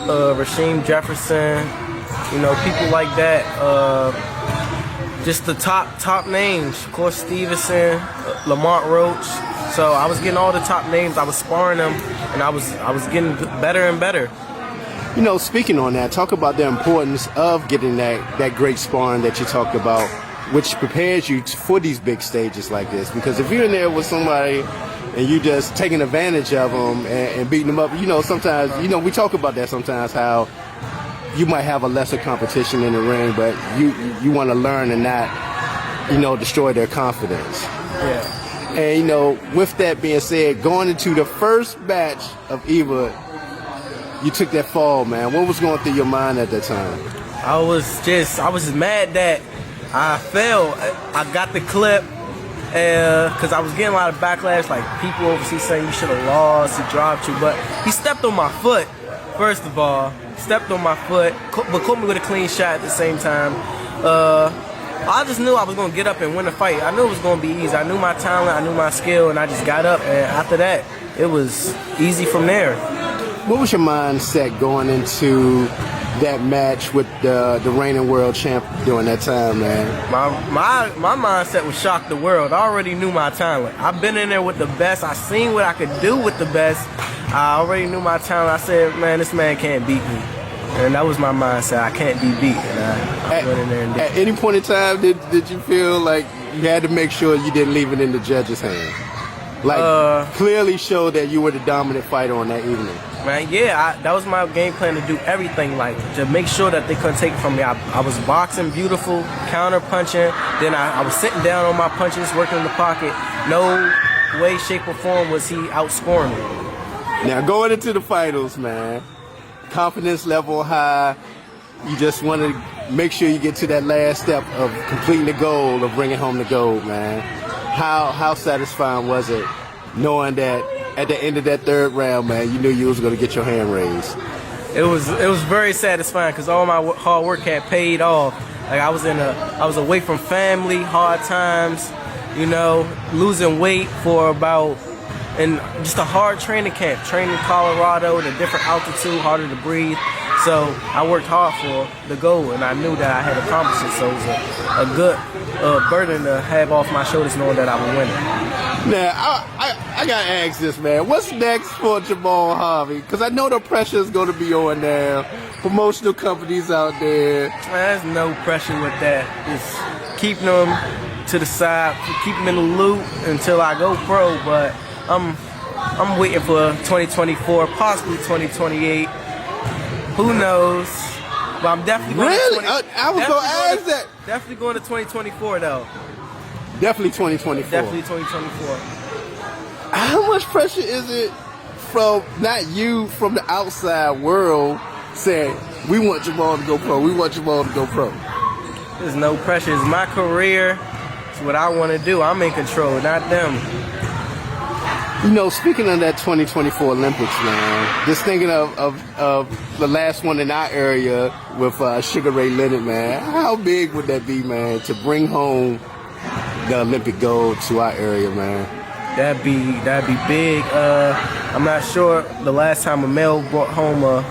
Rasheem Jefferson, you know, people like that. Just the top names. Of course, Stevenson, Lamont Roach. So I was getting all the top names. I was sparring them, and I was getting better and better. You know, speaking on that, talk about the importance of getting that great sparring that you talked about, which prepares you for these big stages like this. Because if you're in there with somebody and you just taking advantage of them and beating them up, you know, sometimes, you know, we talk about that sometimes, how you might have a lesser competition in the ring, but you want to learn and not, you know, destroy their confidence. Yeah. And, you know, with that being said, going into the first batch of EVA, you took that fall, man. What was going through your mind at that time? I was just mad that I fell. I got the clip because I was getting a lot of backlash, like people overseas saying you should have lost, he dropped you. But he stepped on my foot, first of all. Stepped on my foot, but caught me with a clean shot at the same time. I just knew I was going to get up and win the fight. I knew it was going to be easy. I knew my talent, I knew my skill, and I just got up. And after that, it was easy from there. What was your mindset going into that match with the reigning world champ during that time, man? My mindset was shock the world. I already knew my talent. I've been in there with the best. I seen what I could do with the best. I already knew my talent. I said, man, this man can't beat me. And that was my mindset. I can't be beat. And I went in there and did. At any point in time, did you feel like you had to make sure you didn't leave it in the judge's hand? Like, clearly show that you were the dominant fighter on that evening. Man, yeah, that was my game plan, to do everything, like to make sure that they couldn't take it from me. I was boxing beautiful, counter punching. Then I was sitting down on my punches, working in the pocket. No way, shape, or form was he outscoring me. Now, going into the finals, man, confidence level high. You just want to make sure you get to that last step of completing the goal, of bringing home the gold, man. How satisfying was it knowing that at the end of that third round, man, you knew you was going to get your hand raised? It was very satisfying because all my hard work had paid off. Like I was away from family, hard times, you know, losing weight for about. And just a hard training camp, training in Colorado at a different altitude, harder to breathe. So I worked hard for the goal, and I knew that I had accomplished it. So it was a good burden to have off my shoulders, knowing that I would win it. Now, I got to ask this, man. What's next for Jahmal Harvey? Because I know the pressure is going to be on now. Promotional companies out there. Man, there's no pressure with that. Just keeping them to the side, keeping them in the loop until I go pro, but I'm waiting for 2024, possibly 2028. Who knows? But I'm definitely going Really? to 20, I was going to ask that. Definitely going to 2024 though. Definitely 2024. Definitely 2024. How much pressure is it from not you, from the outside world saying, we want Jahmal to go pro, we want Jahmal to go pro? There's no pressure. It's my career. It's what I want to do. I'm in control, not them. You know, speaking of that 2024 Olympics, man, just thinking of the last one in our area with Sugar Ray Leonard, man, how big would that be, man, to bring home the Olympic gold to our area, man? That'd be big. I'm not sure the last time a male brought home a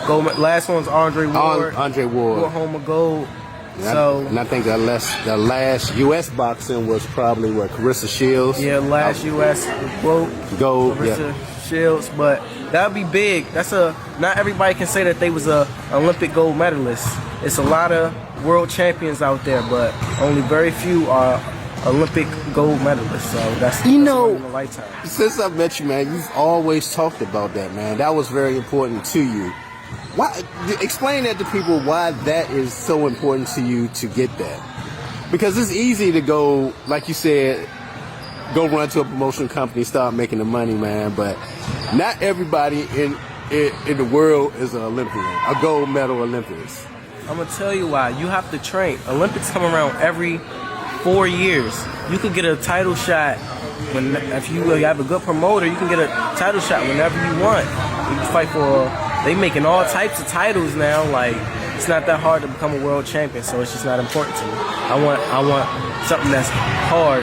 gold. Last one's Andre Ward. Andre Ward brought home a gold. And I think the last U.S. boxing was probably what, Carissa Shields. Yeah, last U.S. gold. Carissa Shields, but that'd be big. Not everybody can say that they was a Olympic gold medalist. It's a lot of world champions out there, but only very few are Olympic gold medalists. So that's in a lifetime. Since I met you, man, you've always talked about that, man. That was very important to you. Why? Explain that to people, why that is so important to you to get that. Because it's easy to go, like you said, go run to a promotion company, start making the money, man. But not everybody in the world is an Olympian, a gold medal Olympian. I'm gonna tell you why. You have to train. Olympics come around every 4 years. You could get a title shot if you have a good promoter. You can get a title shot whenever you want. You can fight for. They making all types of titles now. Like, it's not that hard to become a world champion, so it's just not important to me. I want something that's hard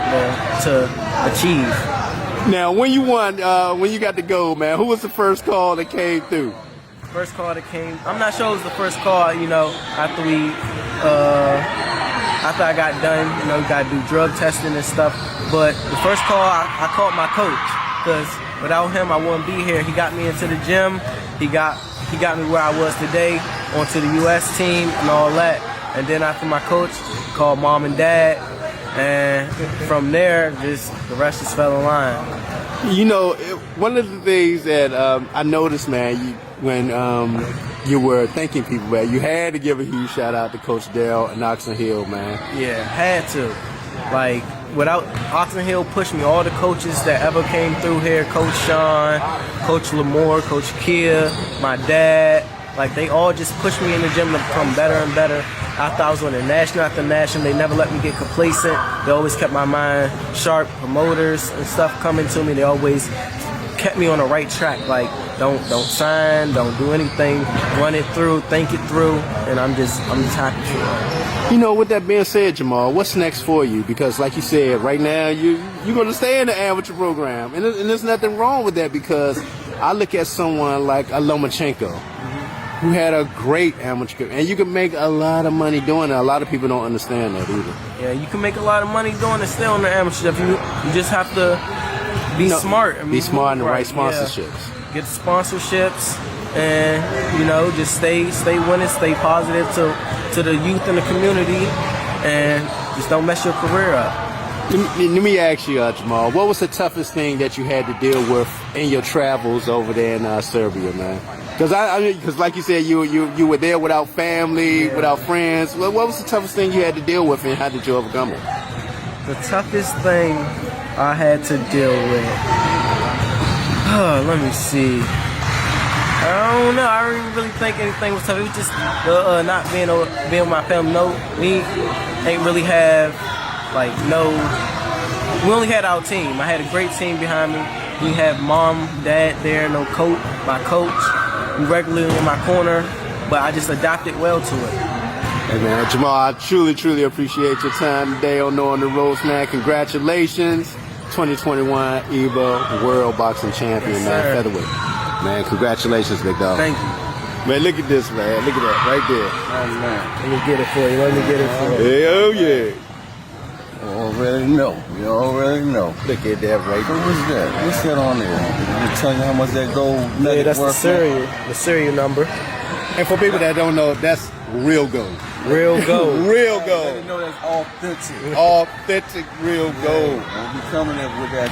to achieve. Now, when you won, when you got the gold, man, who was the first call that came through? First call that came. I'm not sure it was the first call. You know, after I got done, you know, you gotta do drug testing and stuff. But the first call, I called my coach, because without him, I wouldn't be here. He got me into the gym. He got me where I was today, onto the U.S. team and all that. And then after my coach, called mom and dad, and from there, just the rest just fell in line. You know, one of the things that I noticed, man, when you were thanking people, man, you had to give a huge shout out to Coach Dale and Oxon Hill, man. Yeah, had to. Like, without Oxon Hill pushing me, all the coaches that ever came through here, Coach Sean, Coach Lamore, Coach Kia, my dad, like, they all just pushed me in the gym to become better and better. After I was on the national after national, they never let me get complacent. They always kept my mind sharp. Promoters and stuff coming to me, they always kept me on the right track. Like, don't sign, don't do anything, run it through, think it through, and I'm just happy for it. You know, with that being said, Jahmal, what's next for you? Because like you said, right now you're going to stay in the amateur program, and there's nothing wrong with that, because I look at someone like Lomachenko, who had a great amateur career, and you can make a lot of money doing it. A lot of people don't understand that either. Yeah, you can make a lot of money doing it still in the amateur stuff. You just have to be smart. Be smart and the right sponsorships. Yeah. Get the sponsorships, and you know, just stay winning, stay positive to the youth in the community, and just don't mess your career up. Let me ask you, Jahmal, what was the toughest thing that you had to deal with in your travels over there in Serbia, man? Because like you said, you were there without family, without friends. What was the toughest thing you had to deal with, and how did you overcome it? The toughest thing I had to deal with. Let me see. I don't know. I didn't really think anything was tough. It was just not being with my family. No, we ain't really have we only had our team. I had a great team behind me. We had mom, dad there, my coach, regularly in my corner, but I just adapted well to it. Hey man, Jahmal, I truly appreciate your time today on Knowing the Ropes, man. Congratulations. 2021 EVA World Boxing Champion, yes, man, sir. featherweight. Man, congratulations, big dog. Thank you. Man, look at this, man. Look at that, right there. Oh, man. Let me get it for you. Let me get it for you. Hell yeah. You already know. You already know. Look at that right there. What was that? What's that on there? Let me tell you how much that gold nugget Yeah, that's worth. the serial number. And for people that don't know, that's real gold. Real gold. Real Let gold. you know that's authentic. Authentic real gold. Don't be coming in with that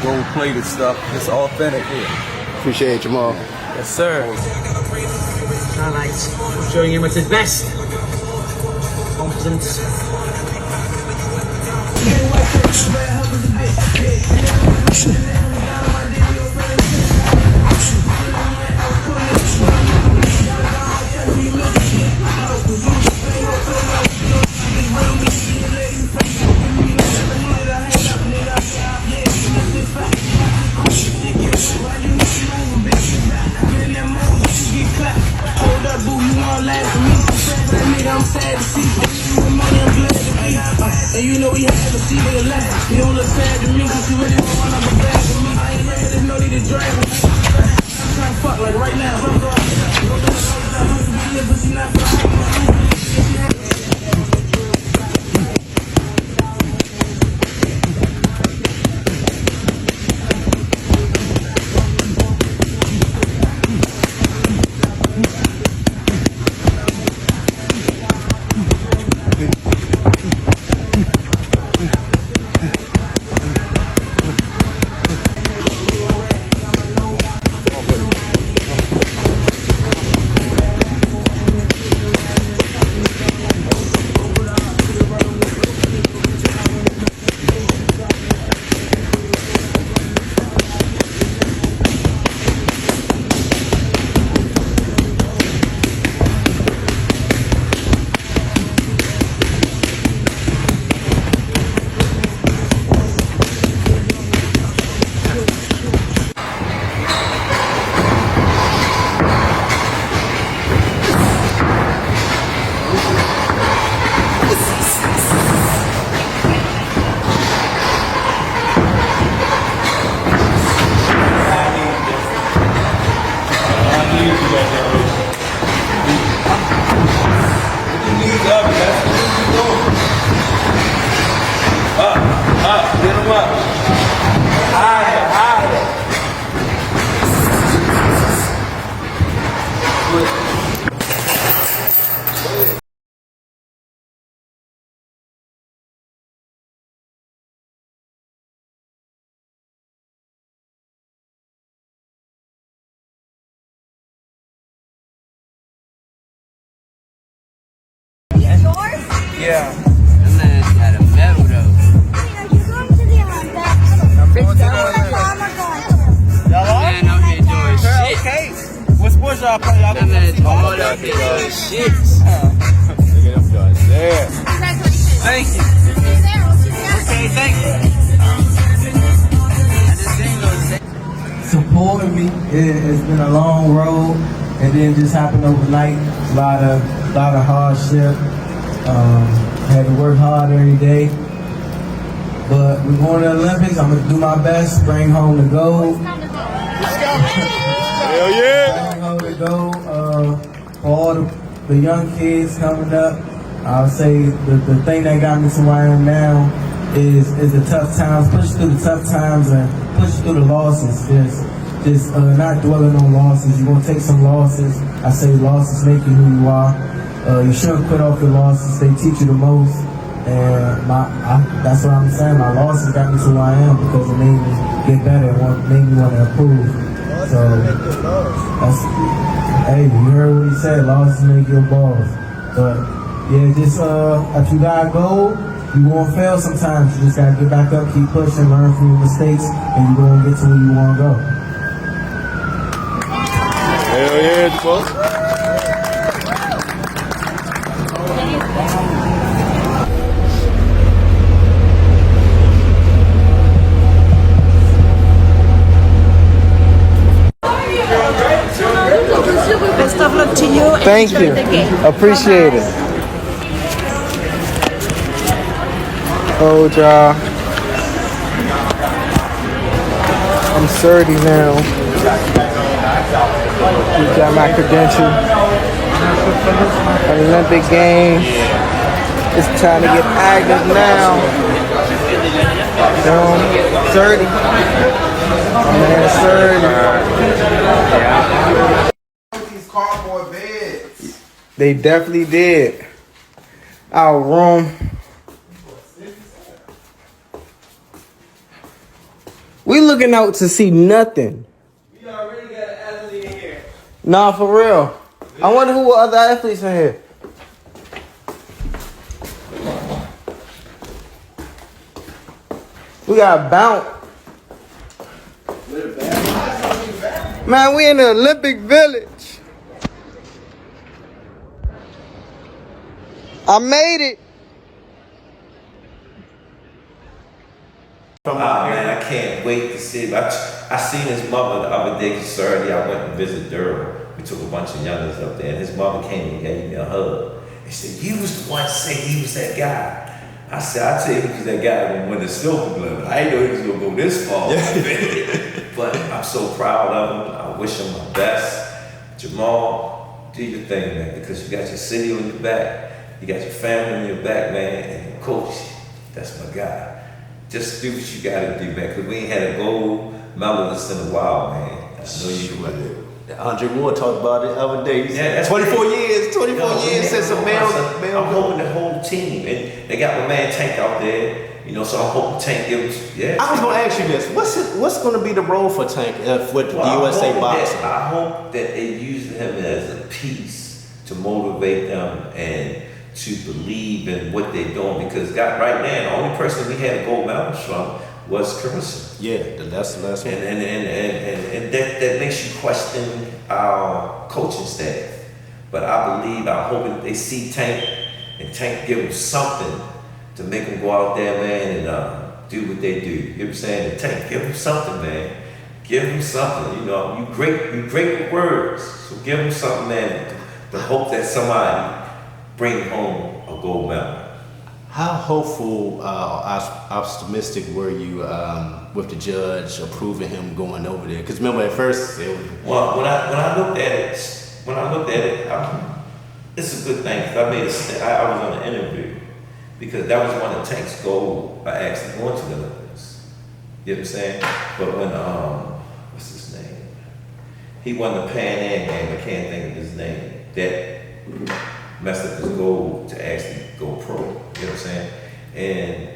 gold-plated stuff. It's authentic here. Appreciate it, Jahmal. Yes, sir. highlights, showing him at his best. Confidence. And you know we had to see the last. You don't look sad to me, cause you really don't want to be bad to me. I ain't ready, there's no need to drag me. I'm trying to fuck like right now. But she not Yeah. That man's got a medal though. Are you going to the I'm going to Mom are going to. Y'all are? Man out here doing shit. Okay. What sports y'all play? Y'all That man's all out here doing shit. Look at them guys there. Congratulations. Thank you. Okay, thank you. supporting me. It's been a long road, and then just happened overnight. A lot of hardship. Had to work hard every day. But we're going to the Olympics. I'm gonna do my best, bring home the gold. Hell yeah! Bring home the gold for all the young kids coming up. I'll say the thing that got me to where I am now is the tough times. Push through the tough times and push through the losses. Just not dwelling on losses. You're gonna take some losses. I say losses make you who you are. You shouldn't quit off your losses. They teach you the most. And that's what I'm saying. My losses got me to where I am because it made me get better. It made me want to improve. So hey, you heard what he said. Losses make your balls. But yeah, just if you got a goal, you won't fail sometimes. You just gotta get back up, keep pushing, learn from your mistakes, and you're gonna get to where you wanna go. Hell yeah, folks. Best of luck to you. Thank you. Appreciate it. Oh, y'all. I'm 30 now. Just got my credential. Olympic Games. It's time to get active now. 30. Man, 30. These cardboard beds. They definitely did. Our room. We looking out to see nothing. We already got an athlete in here. Nah, for real. I wonder who other athletes in here. We got Bounce. Man, we in the Olympic Village. I made it. Man, I can't wait to see him. I seen his mother the other day, Saturday. I went and visited Durham. We took a bunch of youngers up there, and his mother came and gave me a hug. And she said, "You was the one saying he was that guy." I said, "I tell you, he was that guy when the silver glove. I didn't know he was gonna go this far." But I'm so proud of him. I wish him my best. Jamal, do your thing, man, because you got your city on your back, you got your family on your back, man, and your coach, that's my guy. Just do what you gotta do, man, because we ain't had a gold medalist in a while, man. I know you can do it. Andre Moore talked about it the other day. Yeah, that's 24 years since a male. I'm hoping the whole team, and they got my man Tank out there, you know, so I'm hoping Tank gives, yeah. I was going to ask you this. What's going to be the role for Tank with the USA boxing? I hope that they use him as a piece to motivate them and to believe in what they're doing, because right now, the only person we had a gold medal from was Carissa. Yeah, that's the last one. And that makes you question our coaching staff. But I hope that they see Tank, and Tank give them something to make them go out there, man, and do what they do. You know what I'm saying? And Tank, give them something, man. Give them something. You know, you great with words. So give them something, man, to hope that somebody bring home a gold medal. How hopeful, optimistic were you with the judge approving him going over there? Because remember at first, well, when I looked at it, it's a good thing. Cause I was on an interview because that was one of Tank's goals. I actually going to the Olympics. You know what I'm saying? But when what's his name? He won the Pan Am game. I can't think of his name. That messed up his goal to actually go pro. You know what I'm saying? And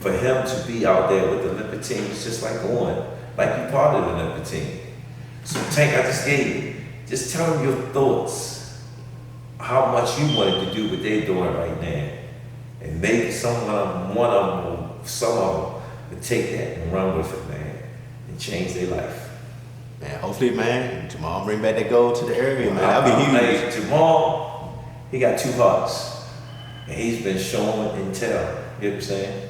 for him to be out there with the Olympic team, it's just like you part of the Olympic team. So Tank, I just gave you, just tell them your thoughts, how much you wanted to do what they're doing right now. And maybe some of them would take that and run with it, man, and change their life. Man, hopefully, man, Jamal bring back that gold to the area, man. That'd be huge. Like, Jamal, he got 2 hearts, and he's been showing and tell. You know what I'm saying?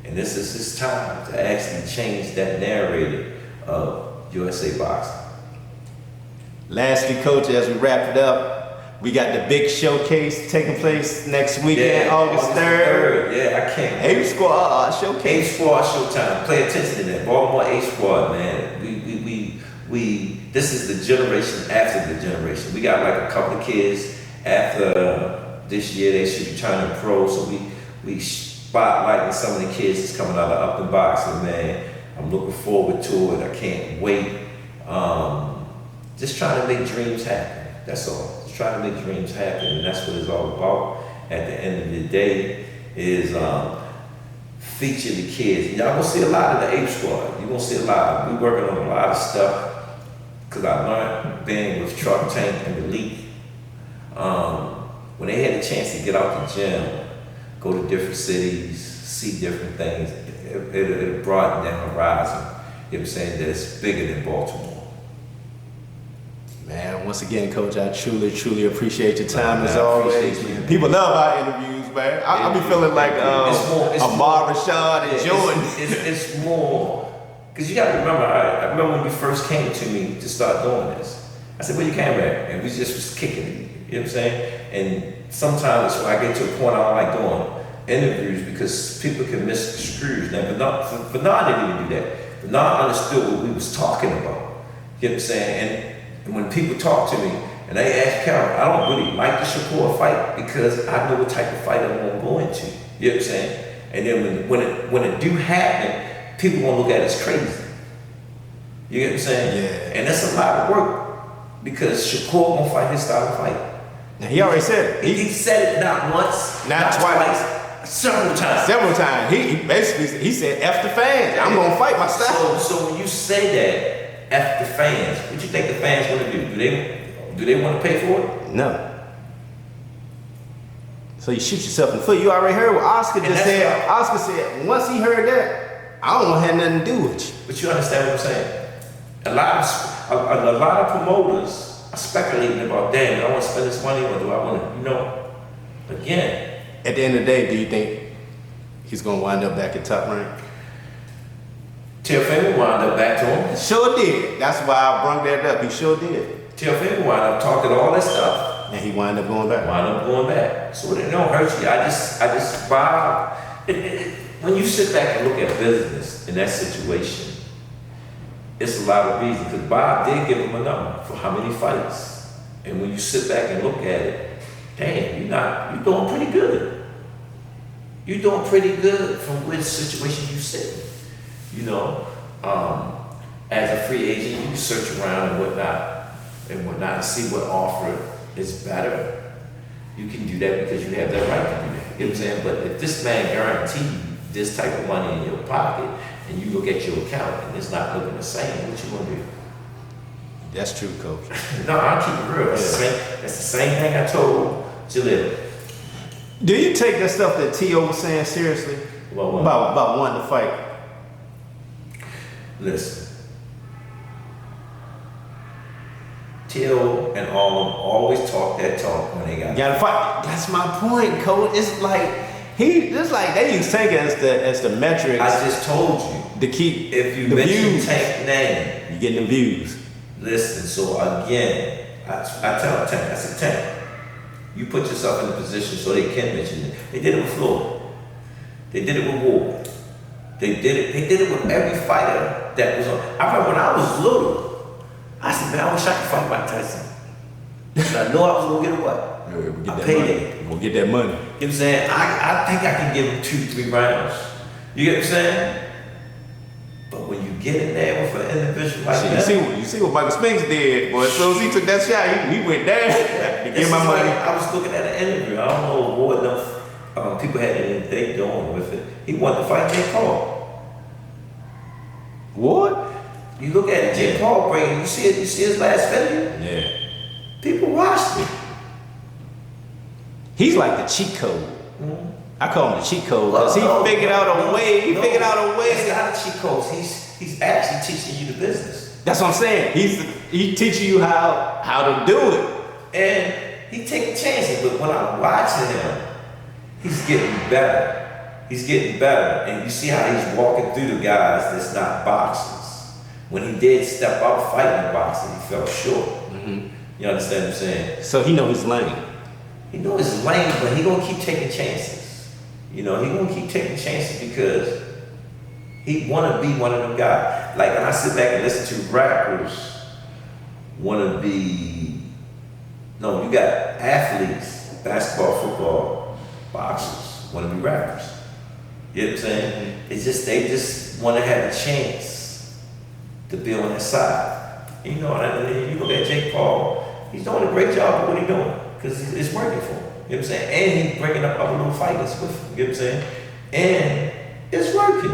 And this is his time to actually change that narrative of USA boxing. Lastly, Coach, as we wrap it up, we got the big showcase taking place next weekend, August 3rd. Yeah, I can't. A Squad showcase. A Squad showtime. Pay attention to that. Baltimore A Squad, man. This is the generation after the generation. We got like a couple of kids after this year. They should be turning pro. So we spotlighting some of the kids that's coming out of up and boxing, man. I'm looking forward to it. I can't wait. Just trying to make dreams happen. That's all. Just trying to make dreams happen, and that's what it's all about. At the end of the day, is feature the kids. Y'all gonna see a lot of the A Squad. You're gonna see a lot. We working on a lot of stuff because I learned being with Truck, Tank, and the League. When they had a chance to get out the gym, go to different cities, see different things, it broadened their horizon. You know what I'm saying? That it's bigger than Baltimore. Man, once again, Coach, I truly appreciate your time as always. People love our interviews, man. I be feeling like Amar, Rashad, and Jordan. It's more, because you got to remember, I remember when you first came to me to start doing this. I said, "Where you came at?" And we just was kicking it. You know what I'm saying? And sometimes when I get to a point, I don't like doing interviews because people can misconstrue. Now, Fannon didn't even do that. Fannon understood what we was talking about. You know what I'm saying? And when people talk to me and they ask Carol, I don't really like the Shakur fight because I know what type of fight I'm going to go into. You know what I'm saying? And then when it do happen, people won't look at it as crazy. You get what I'm saying? Yeah. And that's a lot of work because Shakur won't fight his style of fight. Now, he already said it. He said it not once, not twice, several times. Several times. He basically said, "F the fans. I'm gonna fight my style." So when you say that, F the fans, what you think the fans want to do? Do they want to pay for it? No. So you shoot yourself in the foot. You already heard what Oscar And just that's said. Oscar said, once he heard that, I don't want to have nothing to do with you. But you understand what I'm saying? A lot of promoters are speculating about, damn, do I want to spend this money or do I want to, you know? Again. At the end of the day, do you think he's going to wind up back at Top Rank? Fannon wound up back to him. Sure did. That's why I brought that up. He sure did. Fannon wound up talking all that stuff. And he wound up going back. Wound up going back. So it don't hurt you. I just, Bob, when you sit back and look at business in that situation, it's a lot of reasons. Because Bob did give him a number for how many fights. And when you sit back and look at it, damn, you're doing pretty good. You're doing pretty good from which situation you sit. You know, as a free agent, you search around and whatnot, and see what offer is better. You can do that because you have that right to do that. You know what I'm saying? But if this man guarantees you this type of money in your pocket, and you look at your account and it's not looking the same, what you gonna do? That's true, Coach. No, I'll keep it real. That's the same thing I told Jalil. Do you take that stuff that T.O. was saying seriously? About wanting to fight? Listen. T.O. and all of them always talk that talk when they got to fight. That's my point, Coach. It's like they use tank as the metrics. I just told you to keep if you the mention views. Tank name, you getting the views. Listen, so again, I tell Tank, I said, Tank, you put yourself in a position so they can mention it. They did it with Floyd. They did it with Ward. They did it with every fighter that was on. I remember when I was little, I said, man, I wish I could fight Mike Tyson. And I know I was gonna get a what? Yeah, I paid it. We're gonna get that money. You know what I'm saying? I think I can give him 2-3 rounds. You get what I'm saying? But when you get in there with an individual like that. You see what Michael Spinks did, boy. As soon as he took that shot, he went down to get my money. I was looking at an interview. I don't know what enough people had anything they doing with it. He wanted to fight Jake Paul. What? You look at it, Jake Paul bringing, you see his last video? Yeah. People watched it. He's like the cheat code. Mm-hmm. I call him the cheat code because he figured out a way. He figured out a way. It's not a cheat code. He's actually teaching you the business. That's what I'm saying. He's teaching you how to do it. And he taking chances. But when I'm watching him, he's getting better. He's getting better. And you see how he's walking through the guys that's not boxers. When he did step out fighting boxing, he fell short. Mm-hmm. You understand what I'm saying? So he know his lane. He know his lane, but he gonna keep taking chances. You know, he gonna keep taking chances because he wanna be one of them guys. Like when I sit back and listen to rappers, wanna be, no, you got athletes, basketball, football, boxers, wanna be rappers. You know what I'm saying? It's just, they just wanna have a chance to be on that side. You know, and you look at Jake Paul, he's doing a great job of what he's doing because it's working for him. You know what I'm saying? And he's bringing up other little fighters with him. You know what I'm saying? And it's working.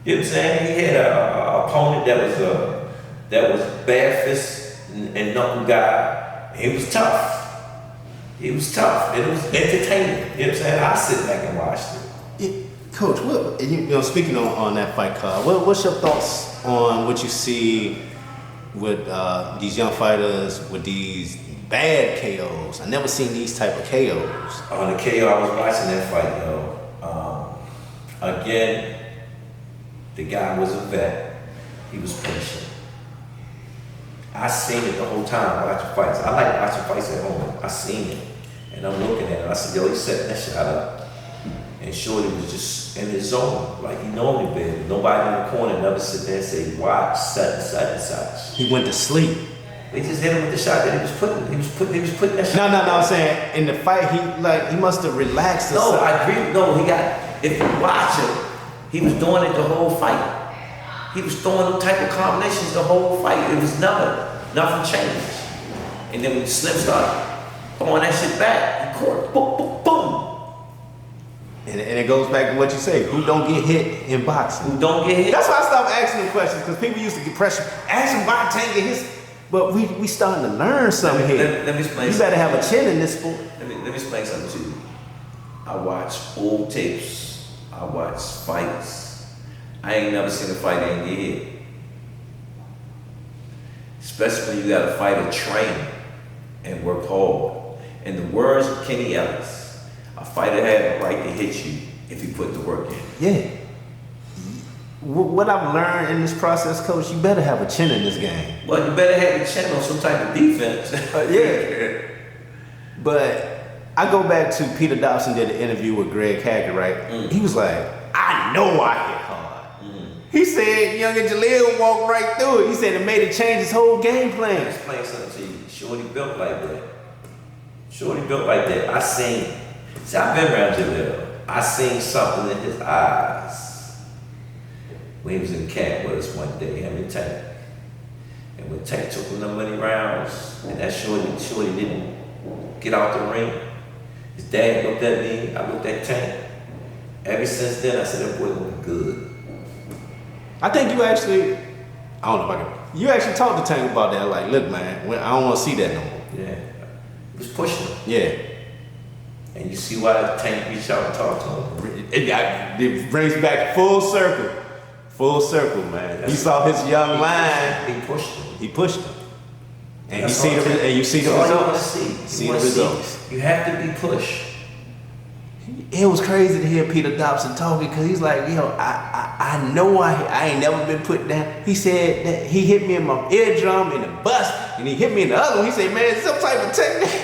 You know what I'm saying? He had a opponent that was bad fist and knuckle guy. He was tough. He was tough. And it was entertaining. You know what I'm saying? I sit back and watched it. Coach, speaking on that fight card, what's your thoughts on what you see with these young fighters with these bad KOs? I never seen these type of KOs. On the KO, I was watching that fight, though. Again, the guy was a vet. He was patient. I seen it the whole time watching fights. I like watching fights at home. I seen it, and I'm looking at it. I said, yo, he's setting that shot up. And Shorty was just in his zone, like he normally been. Nobody in the corner never sit there and say, watch such and such and such. He went to sleep. They just hit him with the shot that he was putting. He was putting that shot. No, I'm saying in the fight, he must have relaxed. No, I agree. No, if you watch him, he was doing it the whole fight. He was throwing them type of combinations the whole fight. It was nothing changed. And then when Slim started throwing that shit back, he caught, boom, boom, boom. And it goes back to what you say. Who don't get hit in boxing? Who don't get hit? That's why I stopped asking the questions, because people used to get pressure. Ask him why Tank get his. But we starting to learn something here. Let me explain. You better have a chin in this sport. Let me explain something to you. I watch old tapes. I watch fights. I ain't never seen a fight in your head. Especially when you got to fight a train and work hard. In the words of Kenny Ellis, a fighter had a right to hit you if he put the work in. Yeah. What I've learned in this process, Coach, you better have a chin in this game. Well, you better have a chin on some type of defense. Yeah. But I go back to Peter Dobson did an interview with Greg Hackett, right? He was like, I know I hit hard. He said younger Jalil walked right through it. He said it made it change his whole game plan. Let's explain something to you. Shorty built like that. Shorty built like that. I seen, see, I've been around Jalil. I seen something in his eyes when he was in camp with us one day, him and Tank. And when Tank took him the money rounds, and that shorty didn't get out the ring, his dad looked at me, I looked at Tank. Ever since then, I said, that boy was good. I think you actually, I don't know if I can, you actually talked to Tank about that, like, look, man, I don't want to see that no more. Yeah. He was pushing him. Yeah. And you see why Tank reached out and talked to him. It brings back full circle. Full circle, man. He saw his young line. He pushed him. He pushed him. And That's you see the results. See the results. You have to be pushed. It was crazy to hear Peter Dobson talking because he's like, yo, I know I ain't never been put down. He said that he hit me in my eardrum in the bust and he hit me in the other one. He said, man, some type of technique.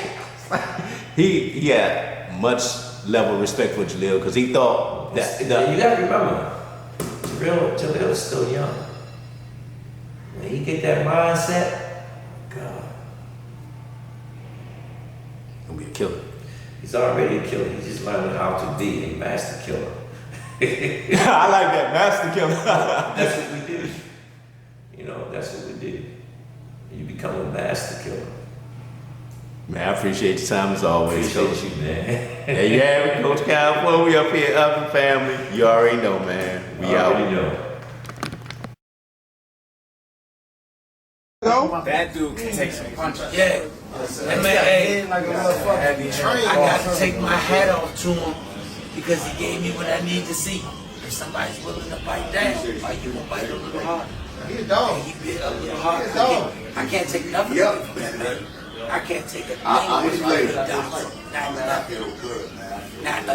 he had much level of respect for Jalil because he thought that. You gotta remember, Jalil is still young. When he get that mindset, God, he'll be a killer. He's already a killer. He's just learning how to be a master killer. I like that, master killer. That's what we do. You know, that's what we do. You become a master killer. Man, I appreciate your time as always. Appreciate you, man. Hey, yeah, Coach California, we up here, up in family. You already know, man. We already out. know. That dude can take some punches. Yeah. And man, hey, I got to take my hat off to him because he gave me what I need to see. If somebody's willing to bite down, are you gonna bite a little harder? He's a dog. He bit a little harder. He's a dog. I can't take nothing away from that man. I can't take a thing away from that dog. Not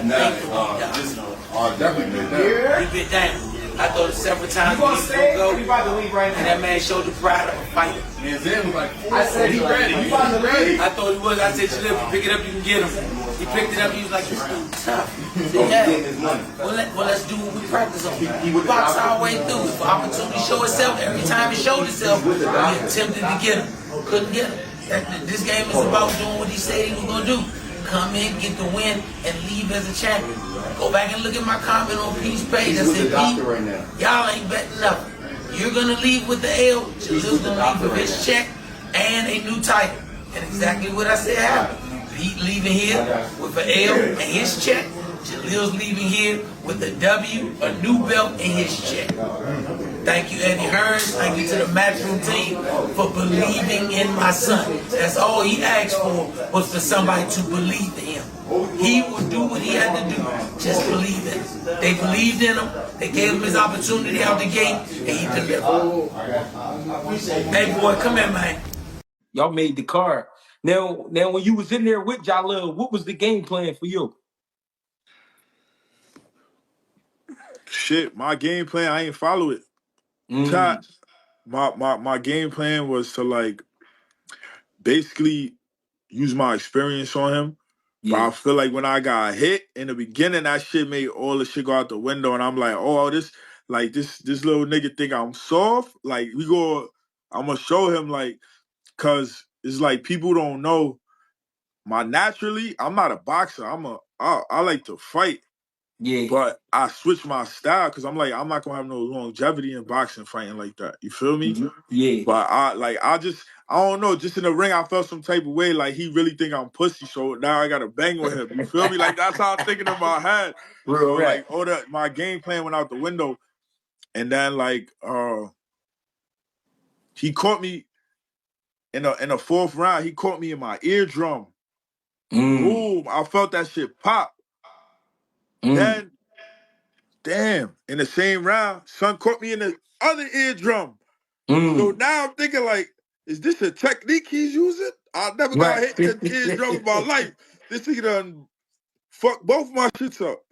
nothing from that dog. Definitely. He bit down. I thought it several times he was gonna go, and that man showed the pride of a fighter. I said he ready. He wasn't ready. I thought he was. I said, Jalil, pick it up, you can get him. He picked it up, he was like, this dude tough. I said, yeah. Well, let's do what we practice on. We box our way through. If opportunity show itself, every time it showed itself, we attempted to get him. Couldn't get him. This game is about doing what he said he was going to do. Come in, get the win, and leave as a champion. Go back and look at my comment on Pete's page. I said, Pete, y'all ain't betting nothing. You're going to leave with the L. Jalil's going to leave with his check and a new title. And exactly what I said happened. Pete leaving here with an L and his check. Jalil's leaving here with a W, a new belt, and his check. Thank you, Eddie Hearns. Thank you to the matchroom team for believing in my son. That's all he asked for, was for somebody to believe in him. He would do what he had to do. Just believe in him. They believed in him. They gave him his opportunity out the gate, and he delivered. Hey, boy, come here, man. Y'all made the card. Now, when you was in there with Jalil, what was the game plan for you? Shit, my game plan, I ain't follow it. My game plan was to like basically use my experience on him. But I feel like when I got hit in the beginning, that shit made all the shit go out the window, and I'm like, oh, this little nigga think I'm soft. Like I'm gonna show him, like, cause it's like people don't know. Naturally, I'm not a boxer. I like to fight. Yeah. But I switched my style because I'm like, I'm not gonna have no longevity in boxing fighting like that. You feel me? Yeah. But I don't know, just in the ring I felt some type of way, like he really think I'm pussy, so now I gotta bang with him. You feel me? Like that's how I'm thinking in my head. So like my game plan went out the window. And then like he caught me in the fourth round, he caught me in my eardrum. Mm. Boom! I felt that shit pop. Then, damn, in the same round, son caught me in the other eardrum. So now I'm thinking like, is this a technique he's using? I never got Right. hit in the eardrum in my life. This nigga done fucked both my shits up.